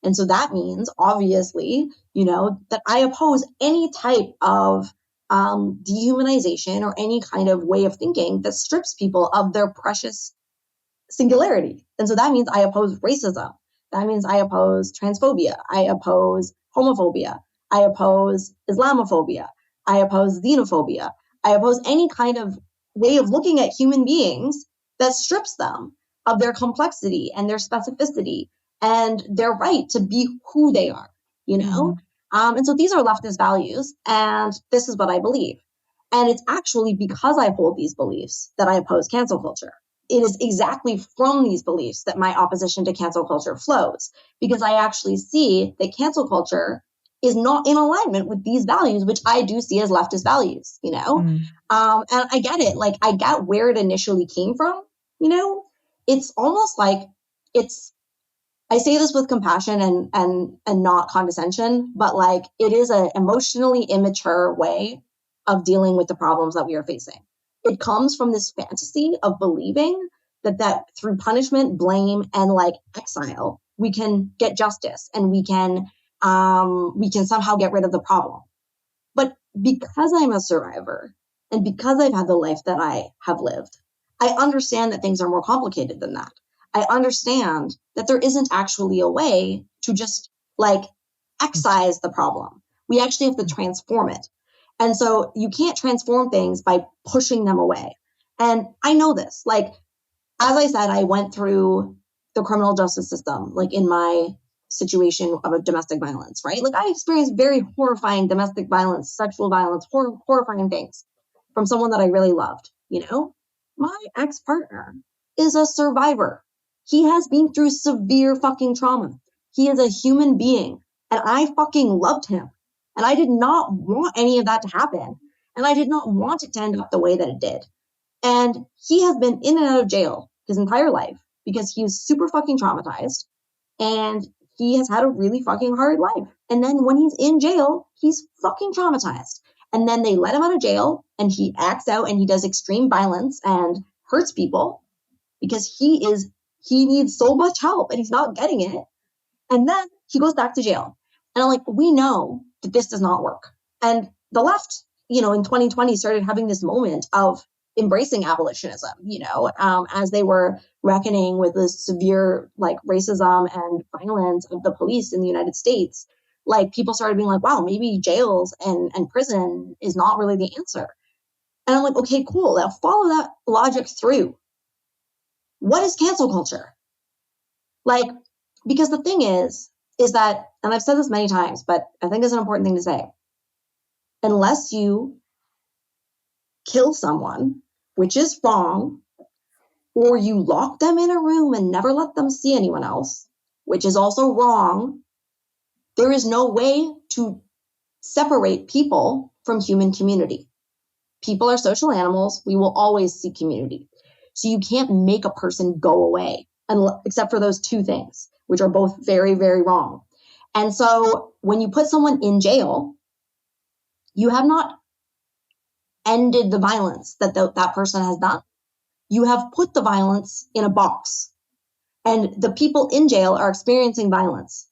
And so that means, obviously, that I oppose any type of dehumanization or any kind of way of thinking that strips people of their precious singularity. And so that means I oppose racism. That means I oppose transphobia. I oppose homophobia. I oppose Islamophobia. I oppose xenophobia. I oppose any kind of way of looking at human beings that strips them of their complexity and their specificity and their right to be who they are, And so these are leftist values, and this is what I believe. And it's actually because I hold these beliefs that I oppose cancel culture. It is exactly from these beliefs that my opposition to cancel culture flows, because I actually see that cancel culture is not in alignment with these values, which I do see as leftist values, And I get it. I get where it initially came from, It's almost I say this with compassion and not condescension, but it is an emotionally immature way of dealing with the problems that we are facing. It comes from this fantasy of believing that through punishment, blame, and exile, we can get justice and we can somehow get rid of the problem. But because I'm a survivor and because I've had the life that I have lived, I understand that things are more complicated than that. I understand that there isn't actually a way to just excise the problem. We actually have to transform it. And so you can't transform things by pushing them away. And I know this. As I said, I went through the criminal justice system, in my situation of a domestic violence, right? I experienced very horrifying domestic violence, sexual violence, horrifying things from someone that I really loved, My ex-partner is a survivor. He has been through severe fucking trauma. He is a human being, and I fucking loved him. And I did not want any of that to happen. And I did not want it to end up the way that it did. And he has been in and out of jail his entire life because he was super fucking traumatized. And he has had a really fucking hard life. And then when he's in jail, he's fucking traumatized. And then they let him out of jail and he acts out and he does extreme violence and hurts people because he needs so much help and he's not getting it. And then he goes back to jail. And I'm like, we know that this does not work. And the left, in 2020 started having this moment of embracing abolitionism, as they were reckoning with the severe racism and violence of the police in the United States. Like people started being like, wow, maybe jails and prison is not really the answer. And I'm like, okay, cool. Now follow that logic through. What is cancel culture? Because the thing is that, and I've said this many times, but I think it's an important thing to say, unless you kill someone, which is wrong, or you lock them in a room and never let them see anyone else, which is also wrong, there is no way to separate people from human community. People are social animals. We will always seek community. So you can't make a person go away, except for those two things, which are both very, very wrong. And so when you put someone in jail, you have not ended the violence that that person has done. You have put the violence in a box. And the people in jail are experiencing violence.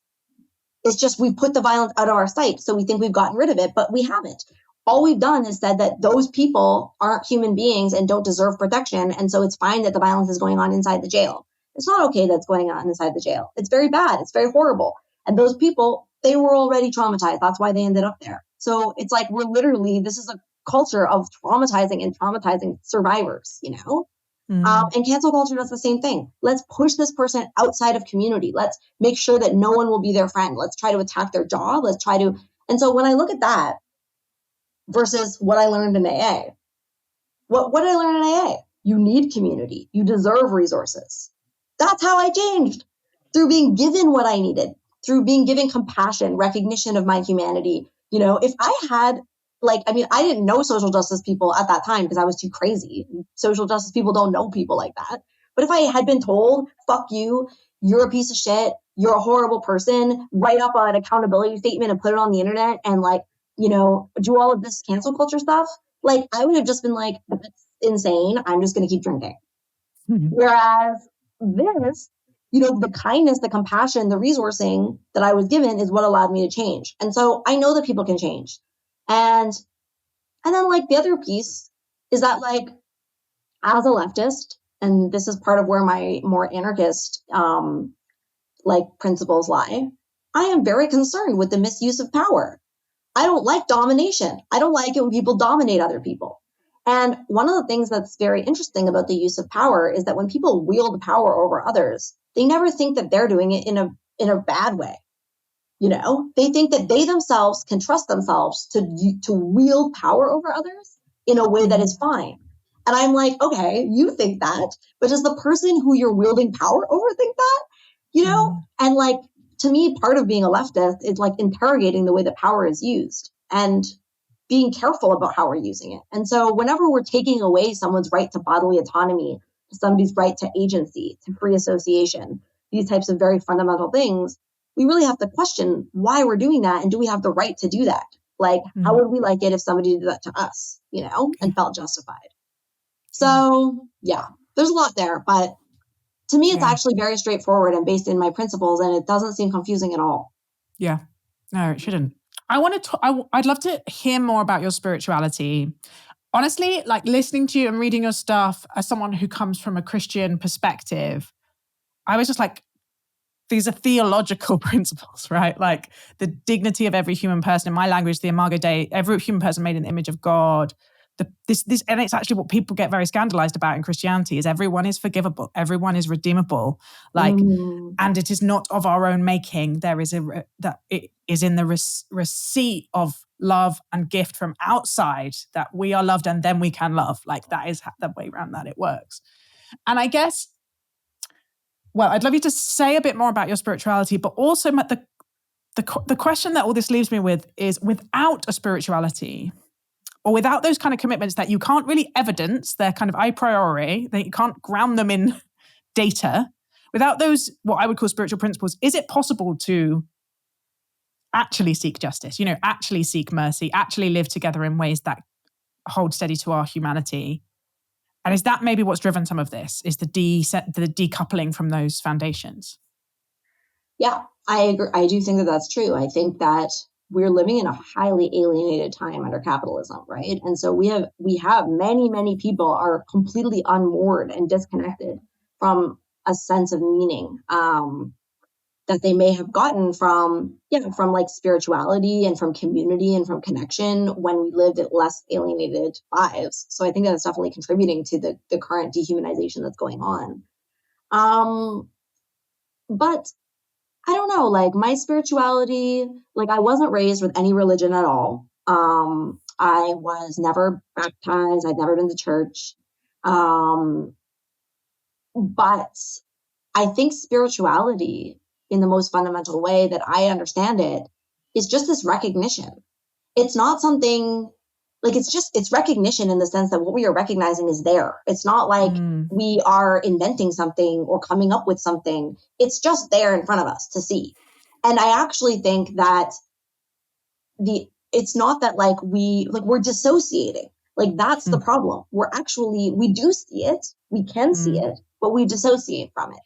It's just we've put the violence out of our sight, so we think we've gotten rid of it, but we haven't. All we've done is said that those people aren't human beings and don't deserve protection, and so it's fine that the violence is going on inside the jail. It's not okay that's going on inside the jail. It's very bad. It's very horrible. And those people, they were already traumatized. That's why they ended up there. So it's like this is a culture of traumatizing survivors, And cancel culture does the same thing. Let's push this person outside of community. Let's make sure that no one will be their friend. Let's try to attack their job. And so when I look at that versus what I learned in AA, what did I learn in AA? You need community. You deserve resources. That's how I changed, through being given what I needed, through being given compassion, recognition of my humanity. If I had I didn't know social justice people at that time because I was too crazy. Social justice people don't know people like that. But if I had been told, fuck you, you're a piece of shit, you're a horrible person, write up an accountability statement and put it on the internet and do all of this cancel culture stuff, I would have just been like, that's insane. I'm just going to keep drinking. Mm-hmm. Whereas this, the kindness, the compassion, the resourcing that I was given is what allowed me to change. And so I know that people can change. And then the other piece is that as a leftist, and this is part of where my more anarchist principles lie, I am very concerned with the misuse of power. I don't like domination. I don't like it when people dominate other people. And one of the things that's very interesting about the use of power is that when people wield power over others, they never think that they're doing it in a bad way. They think that they themselves can trust themselves to wield power over others in a way that is fine. And I'm like, okay, you think that, but does the person who you're wielding power over think that? And to me, part of being a leftist is interrogating the way that power is used and being careful about how we're using it. And so whenever we're taking away someone's right to bodily autonomy, somebody's right to agency, to free association, these types of very fundamental things, we really have to question why we're doing that. And do we have the right to do that? How would we like it if somebody did that to us, and felt justified? So yeah, there's a lot there, but to me, it's actually very straightforward and based in my principles, and it doesn't seem confusing at all. Yeah, no, it shouldn't. I'd love to hear more about your spirituality. Honestly, listening to you and reading your stuff as someone who comes from a Christian perspective, I was just these are theological principles, right? The dignity of every human person. In my language, the Imago Dei, every human person made in the image of God. This, and it's actually what people get very scandalized about in Christianity is everyone is forgivable, everyone is redeemable, and it is not of our own making. There is that it is in the receipt of love and gift from outside that we are loved and then we can love. That is the way around that it works. And I guess Well, I'd love you to say a bit more about your spirituality, but also the question that all this leaves me with is, without a spirituality, or without those kind of commitments that you can't really evidence, they're kind of a priori, that you can't ground them in data, without those, what I would call spiritual principles, is it possible to actually seek justice, actually seek mercy, actually live together in ways that hold steady to our humanity? And is that maybe what's driven some of this, is the decoupling from those foundations? Yeah, I agree. I do think that that's true. I think that we're living in a highly alienated time under capitalism, right? And so we have many people are completely unmoored and disconnected from a sense of meaning that they may have gotten from like spirituality and from community and from connection when we lived at less alienated lives. So I think that's definitely contributing to the current dehumanization that's going on. But I don't know, like my spirituality, like I wasn't raised with any religion at all. I was never baptized. I'd never been to church. But I think spirituality, in the most fundamental way that I understand it, is just this recognition. It's not something like it's recognition in the sense that what we are recognizing is there. It's not like we are inventing something or coming up with something. It's just there in front of us to see. And I actually think that it's not that like we're dissociating. Like that's the problem. We do see it, we can see it, but we dissociate from it.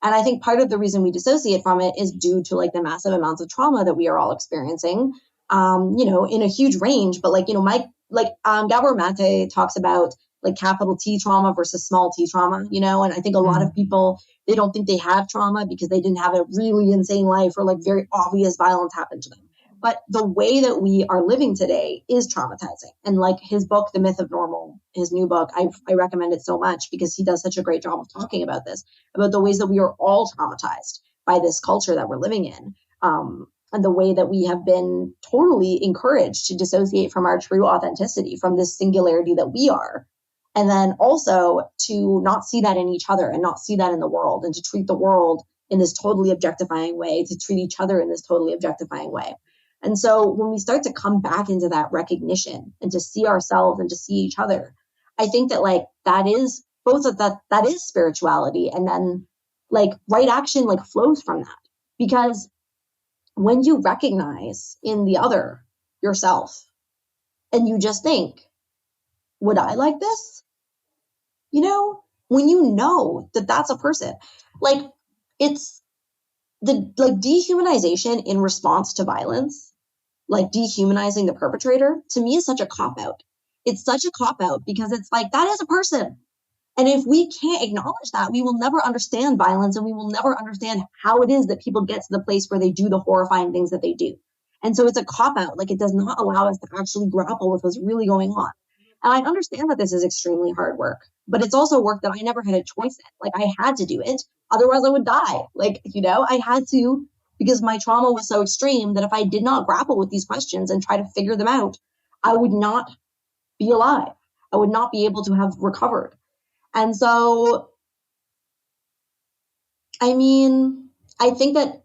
And I think part of the reason we dissociate from it is due to like the massive amounts of trauma that we are all experiencing, in a huge range. But Gabor Mate talks about like capital T trauma versus small t trauma, and I think a lot of people, they don't think they have trauma because they didn't have a really insane life or like very obvious violence happened to them. But the way that we are living today is traumatizing. And like his book, The Myth of Normal, his new book, I recommend it so much because he does such a great job of talking about this, about the ways that we are all traumatized by this culture that we're living in. And the way that we have been totally encouraged to dissociate from our true authenticity, from this singularity that we are. And then also to not see that in each other and not see that in the world, and to treat the world in this totally objectifying way, to treat each other in this totally objectifying way. And so when we start to come back into that recognition and to see ourselves and to see each other, I think that like that is both of that is spirituality. And then like right action like flows from that. Because when you recognize in the other yourself and you just think, would I like this? When you know that that's a person, like it's the like dehumanization in response to violence, like dehumanizing the perpetrator, to me is such a cop-out. It's such a cop-out because it's like, that is a person. And if we can't acknowledge that, we will never understand violence, and we will never understand how it is that people get to the place where they do the horrifying things that they do. And so it's a cop-out. Like it does not allow us to actually grapple with what's really going on. And I understand that this is extremely hard work, but it's also work that I never had a choice in. Like I had to do it. Otherwise I would die. Like, I had to, because my trauma was so extreme that if I did not grapple with these questions and try to figure them out, I would not be alive. I would not be able to have recovered. And so, I mean, I think that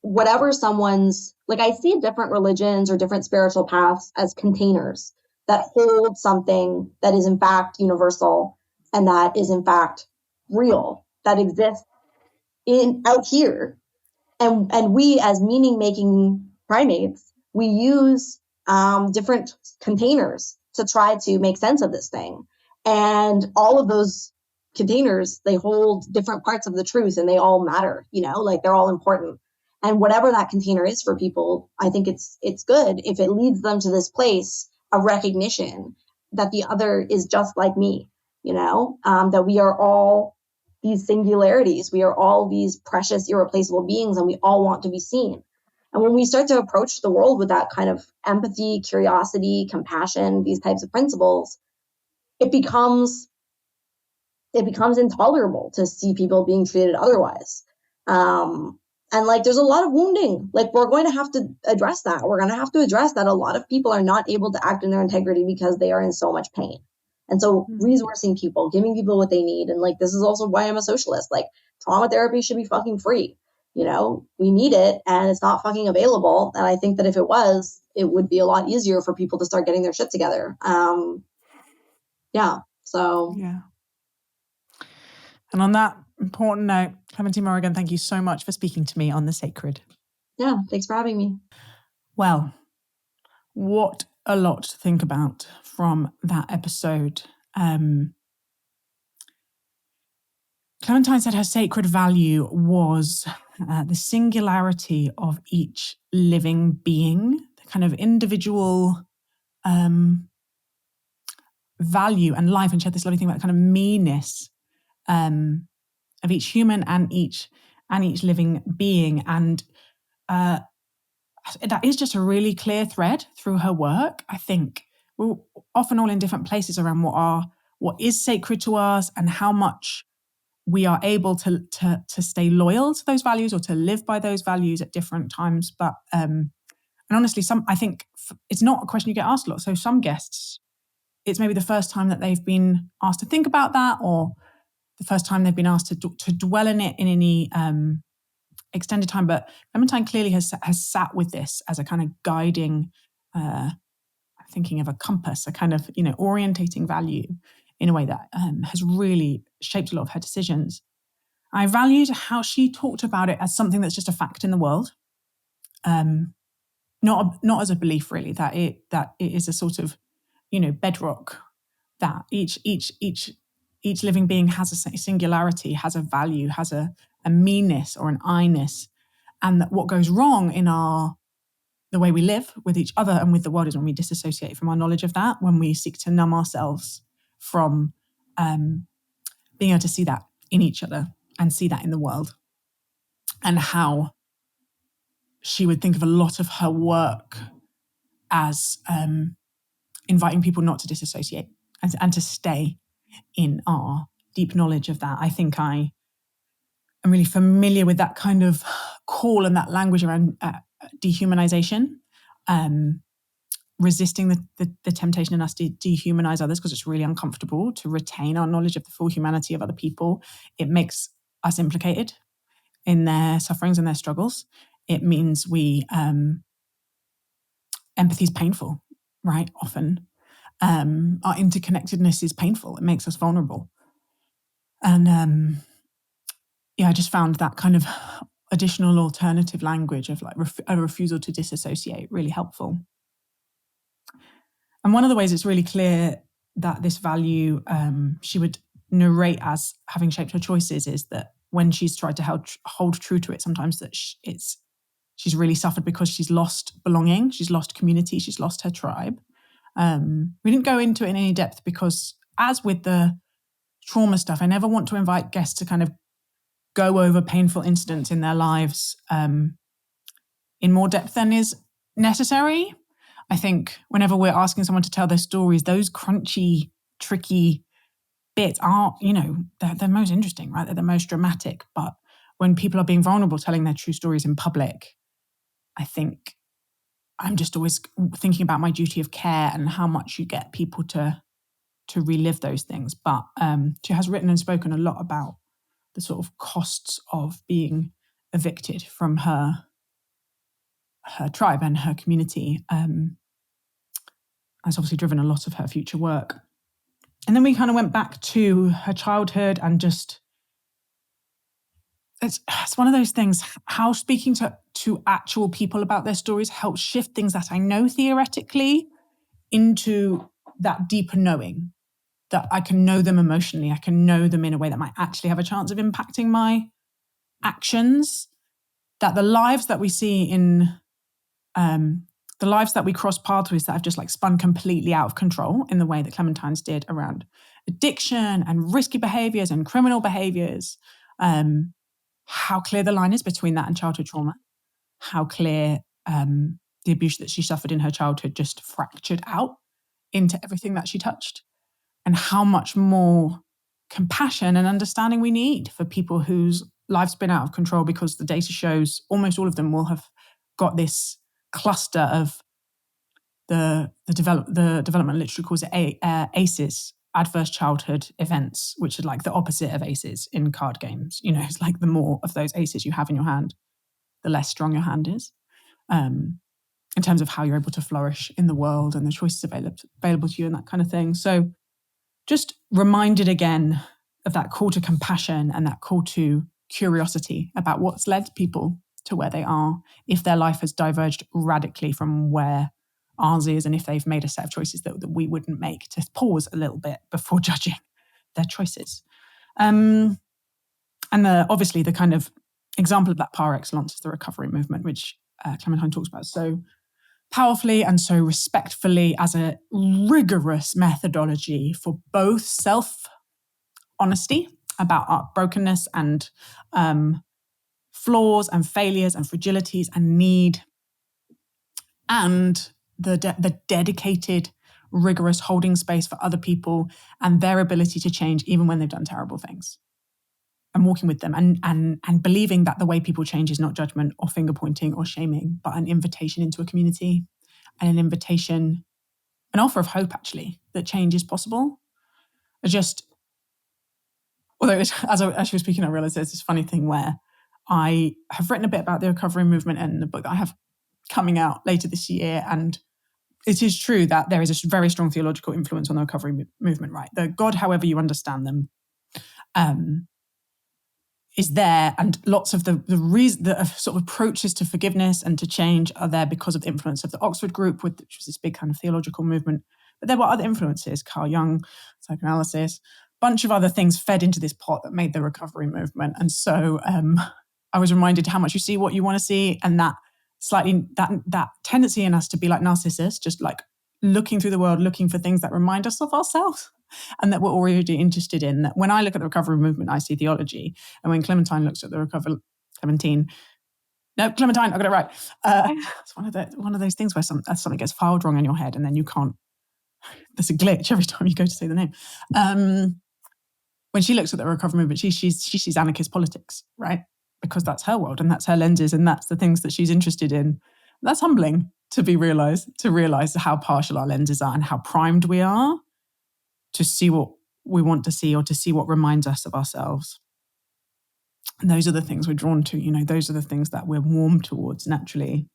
whatever someone's, like I see different religions or different spiritual paths as containers that hold something that is in fact universal and that is in fact real, that exists out here. And we as meaning-making primates, we use different containers to try to make sense of this thing. And all of those containers, they hold different parts of the truth, and they all matter, like they're all important. And whatever that container is for people, I think it's good if it leads them to this place of recognition that the other is just like me, that we are all these singularities. We are all these precious, irreplaceable beings, and we all want to be seen. And when we start to approach the world with that kind of empathy, curiosity, compassion, these types of principles, it becomes intolerable to see people being treated otherwise. And like, there's a lot of wounding. Like, we're going to have to address that. We're going to have to address that a lot of people are not able to act in their integrity because they are in so much pain. And so resourcing people, giving people what they need. And like, this is also why I'm a socialist. Like, trauma therapy should be fucking free. You know, we need it and it's not fucking available. And I think that if it was, it would be a lot easier for people to start getting their shit together. Yeah. So. Yeah. And on that important note, Clementine Morrigan, thank you so much for speaking to me on The Sacred. Yeah. Thanks for having me. Well, what a lot to think about from that episode. Clementine said her sacred value was the singularity of each living being, the kind of individual value and life. And she had this lovely thing about kind of meanness of each human and each living being. And that is just a really clear thread through her work. I think we're often all in different places around what is sacred to us and how much we are able to stay loyal to those values or to live by those values at different times. But and honestly, I think it's not a question you get asked a lot. So some guests, it's maybe the first time that they've been asked to think about that, or the first time they've been asked to dwell in it in any extended time. But Clementine clearly has sat with this as a kind of guiding, thinking of a compass, a kind of, orientating value in a way that has really shaped a lot of her decisions. I valued how she talked about it as something that's just a fact in the world, not as a belief really, that it is a sort of, bedrock, that each living being has a singularity, has a value, has a meanness or an I-ness, and that what goes wrong in the way we live with each other and with the world is when we disassociate from our knowledge of that, when we seek to numb ourselves from being able to see that in each other and see that in the world. And how she would think of a lot of her work as inviting people not to disassociate and to stay in our deep knowledge of that. I think I am really familiar with that kind of call and that language around dehumanization, resisting the temptation in us to dehumanize others because it's really uncomfortable to retain our knowledge of the full humanity of other people. It makes us implicated in their sufferings and their struggles. It means empathy is painful, right? Often. Our interconnectedness is painful. It makes us vulnerable. And I just found that kind of additional alternative language of like a refusal to disassociate really helpful. And one of the ways it's really clear that this value she would narrate as having shaped her choices is that when she's tried to hold true to it, sometimes that she's really suffered because she's lost belonging, she's lost community, she's lost her tribe. We didn't go into it in any depth because, as with the trauma stuff, I never want to invite guests to kind of go over painful incidents in their lives in more depth than is necessary. I think whenever we're asking someone to tell their stories, those crunchy, tricky bits aren't, they're most interesting, right? They're the most dramatic. But when people are being vulnerable, telling their true stories in public, I think I'm just always thinking about my duty of care and how much you get people to relive those things. But she has written and spoken a lot about the sort of costs of being evicted from her tribe and her community. That's obviously driven a lot of her future work. And then we kind of went back to her childhood and just, it's one of those things, how speaking to actual people about their stories helps shift things that I know theoretically into that deeper knowing, that I can know them emotionally, I can know them in a way that might actually have a chance of impacting my actions, that the lives that we see in the lives that we cross paths with that have just like spun completely out of control in the way that Clementine's did around addiction and risky behaviors and criminal behaviors, how clear the line is between that and childhood trauma, how clear the abuse that she suffered in her childhood just fractured out into everything that she touched, and how much more compassion and understanding we need for people whose lives spin out of control, because the data shows almost all of them will have got this cluster of the development literature calls it ACEs, adverse childhood events, which are like the opposite of aces in card games. You know, it's like the more of those aces you have in your hand, the less strong your hand is, in terms of how you're able to flourish in the world and the choices available to you and that kind of thing. So just reminded again of that call to compassion and that call to curiosity about what's led people to where they are, if their life has diverged radically from where ours is, and if they've made a set of choices that we wouldn't make, to pause a little bit before judging their choices. And obviously the kind of example of that par excellence is the recovery movement, which Clementine talks about so powerfully and so respectfully as a rigorous methodology for both self-honesty about our brokenness and flaws and failures and fragilities and need, and the dedicated, rigorous holding space for other people and their ability to change even when they've done terrible things, and walking with them and believing that the way people change is not judgment or finger pointing or shaming, but an invitation into a community and an offer of hope, actually, that change is possible. Although as she was speaking, I realized there's this funny thing where I have written a bit about the recovery movement in the book that I have coming out later this year. And it is true that there is a very strong theological influence on the recovery movement, right? The God, however you understand them, is there, and lots of the sort of approaches to forgiveness and to change are there because of the influence of the Oxford group, which was this big kind of theological movement. But there were other influences, Carl Jung, psychoanalysis, bunch of other things fed into this pot that made the recovery movement. And so I was reminded how much you see what you want to see, and that slightly that tendency in us to be like Narcissus, just like looking through the world, looking for things that remind us of ourselves and that we're already interested in. That when I look at the recovery movement, I see theology. And when Clementine looks at the Clementine, I got it right. It's one of those things where something gets filed wrong in your head and then you can't, there's a glitch every time you go to say the name. When she looks at the recovery movement, she sees anarchist politics, right? Because that's her world and that's her lenses and that's the things that she's interested in. That's humbling to realize how partial our lenses are and how primed we are to see what we want to see or to see what reminds us of ourselves. And those are the things we're drawn to, those are the things that we're warm towards naturally.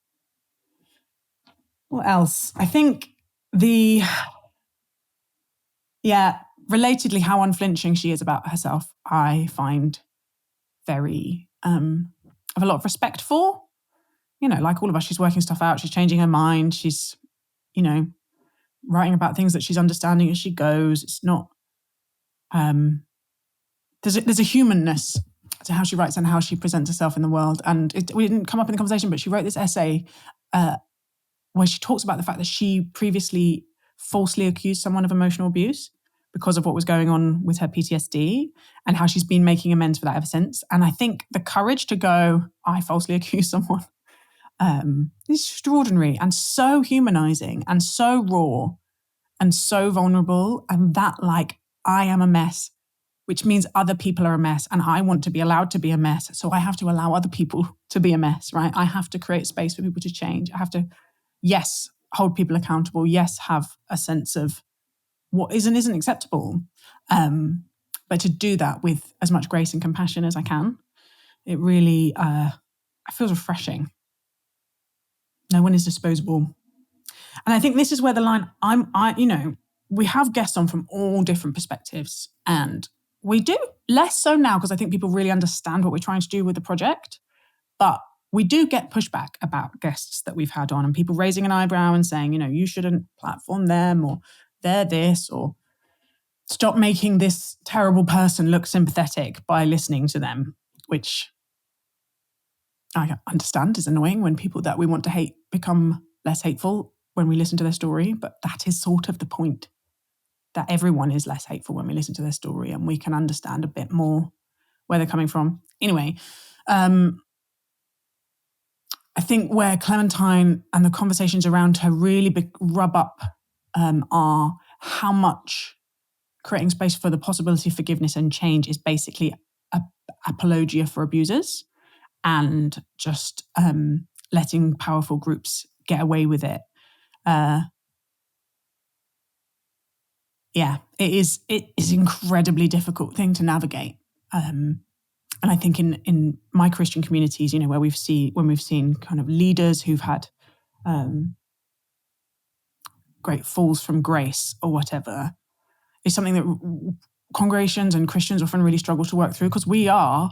What else? I think relatedly, how unflinching she is about herself, I find very, have a lot of respect for. Like all of us, she's working stuff out, she's changing her mind, she's, writing about things that she's understanding as she goes. It's not, there's a humanness to how she writes and how she presents herself in the world. And we didn't come up in the conversation, but she wrote this essay where she talks about the fact that she previously falsely accused someone of emotional abuse because of what was going on with her PTSD, and how she's been making amends for that ever since. And I think the courage to go, I falsely accused someone, is extraordinary and so humanizing and so raw and so vulnerable. And that, I am a mess, which means other people are a mess, and I want to be allowed to be a mess. So I have to allow other people to be a mess, right? I have to create space for people to change. I have to, yes, hold people accountable. Yes, have a sense of what is and isn't acceptable. But to do that with as much grace and compassion as I can, it really feels refreshing. No one is disposable. And I think this is where the line, we have guests on from all different perspectives, and we do less so now because I think people really understand what we're trying to do with the project. But we do get pushback about guests that we've had on, and people raising an eyebrow and saying, you shouldn't platform them, or they're this, or stop making this terrible person look sympathetic by listening to them, which I understand is annoying when people that we want to hate become less hateful when we listen to their story. But that is sort of the point, that everyone is less hateful when we listen to their story and we can understand a bit more where they're coming from. Anyway, I think where Clementine and the conversations around her really rub up are how much creating space for the possibility of forgiveness and change is basically apologia for abusers, and just letting powerful groups get away with it Yeah, it is an incredibly difficult thing to navigate. And I think in my Christian communities, you know, when we've seen kind of leaders who've had great falls from grace or whatever, is something that congregations and Christians often really struggle to work through, because we have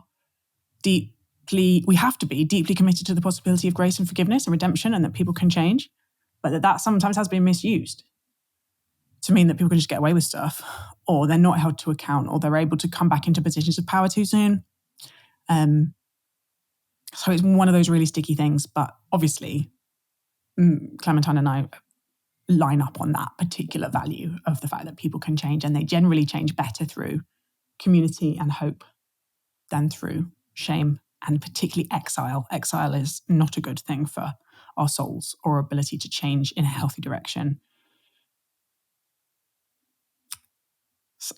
to be deeply committed to the possibility of grace and forgiveness and redemption, and that people can change, but that sometimes has been misused to mean that people can just get away with stuff, or they're not held to account, or they're able to come back into positions of power too soon. So it's one of those really sticky things, but obviously Clementine and I line up on that particular value of the fact that people can change, and they generally change better through community and hope than through shame, and particularly exile. Exile is not a good thing for our souls or ability to change in a healthy direction.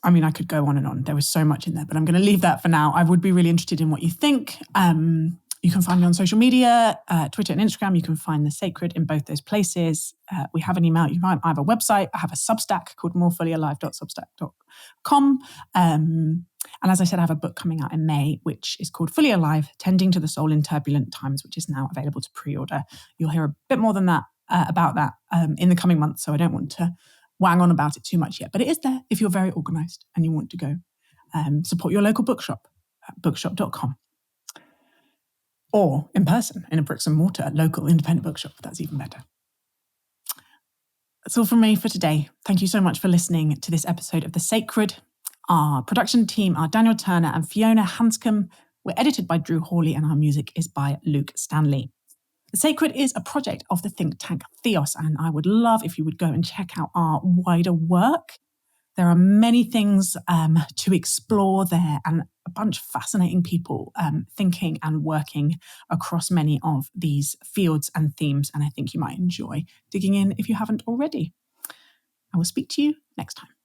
I mean, I could go on and on. There was so much in there, but I'm going to leave that for now. I would be really interested in what you think. You can find me on social media, Twitter and Instagram. You can find The Sacred in both those places. We have an email. I have a website. I have a Substack called morefullyalive.substack.com. And as I said, I have a book coming out in May, which is called Fully Alive, Tending to the Soul in Turbulent Times, which is now available to pre-order. You'll hear a bit more than that about that in the coming months, so I don't want to wang on about it too much yet, but it is there if you're very organised and you want to go support your local bookshop at bookshop.com, or in person in a bricks and mortar local independent bookshop. That's even better. That's all from me for today. Thank you so much for listening to this episode of The Sacred. Our production team are Daniel Turner and Fiona Hanscom. We're edited by Drew Hawley, and our music is by Luke Stanley. The Sacred is a project of the think tank Theos, and I would love if you would go and check out our wider work. There are many things to explore there, and a bunch of fascinating people thinking and working across many of these fields and themes, and I think you might enjoy digging in if you haven't already. I will speak to you next time.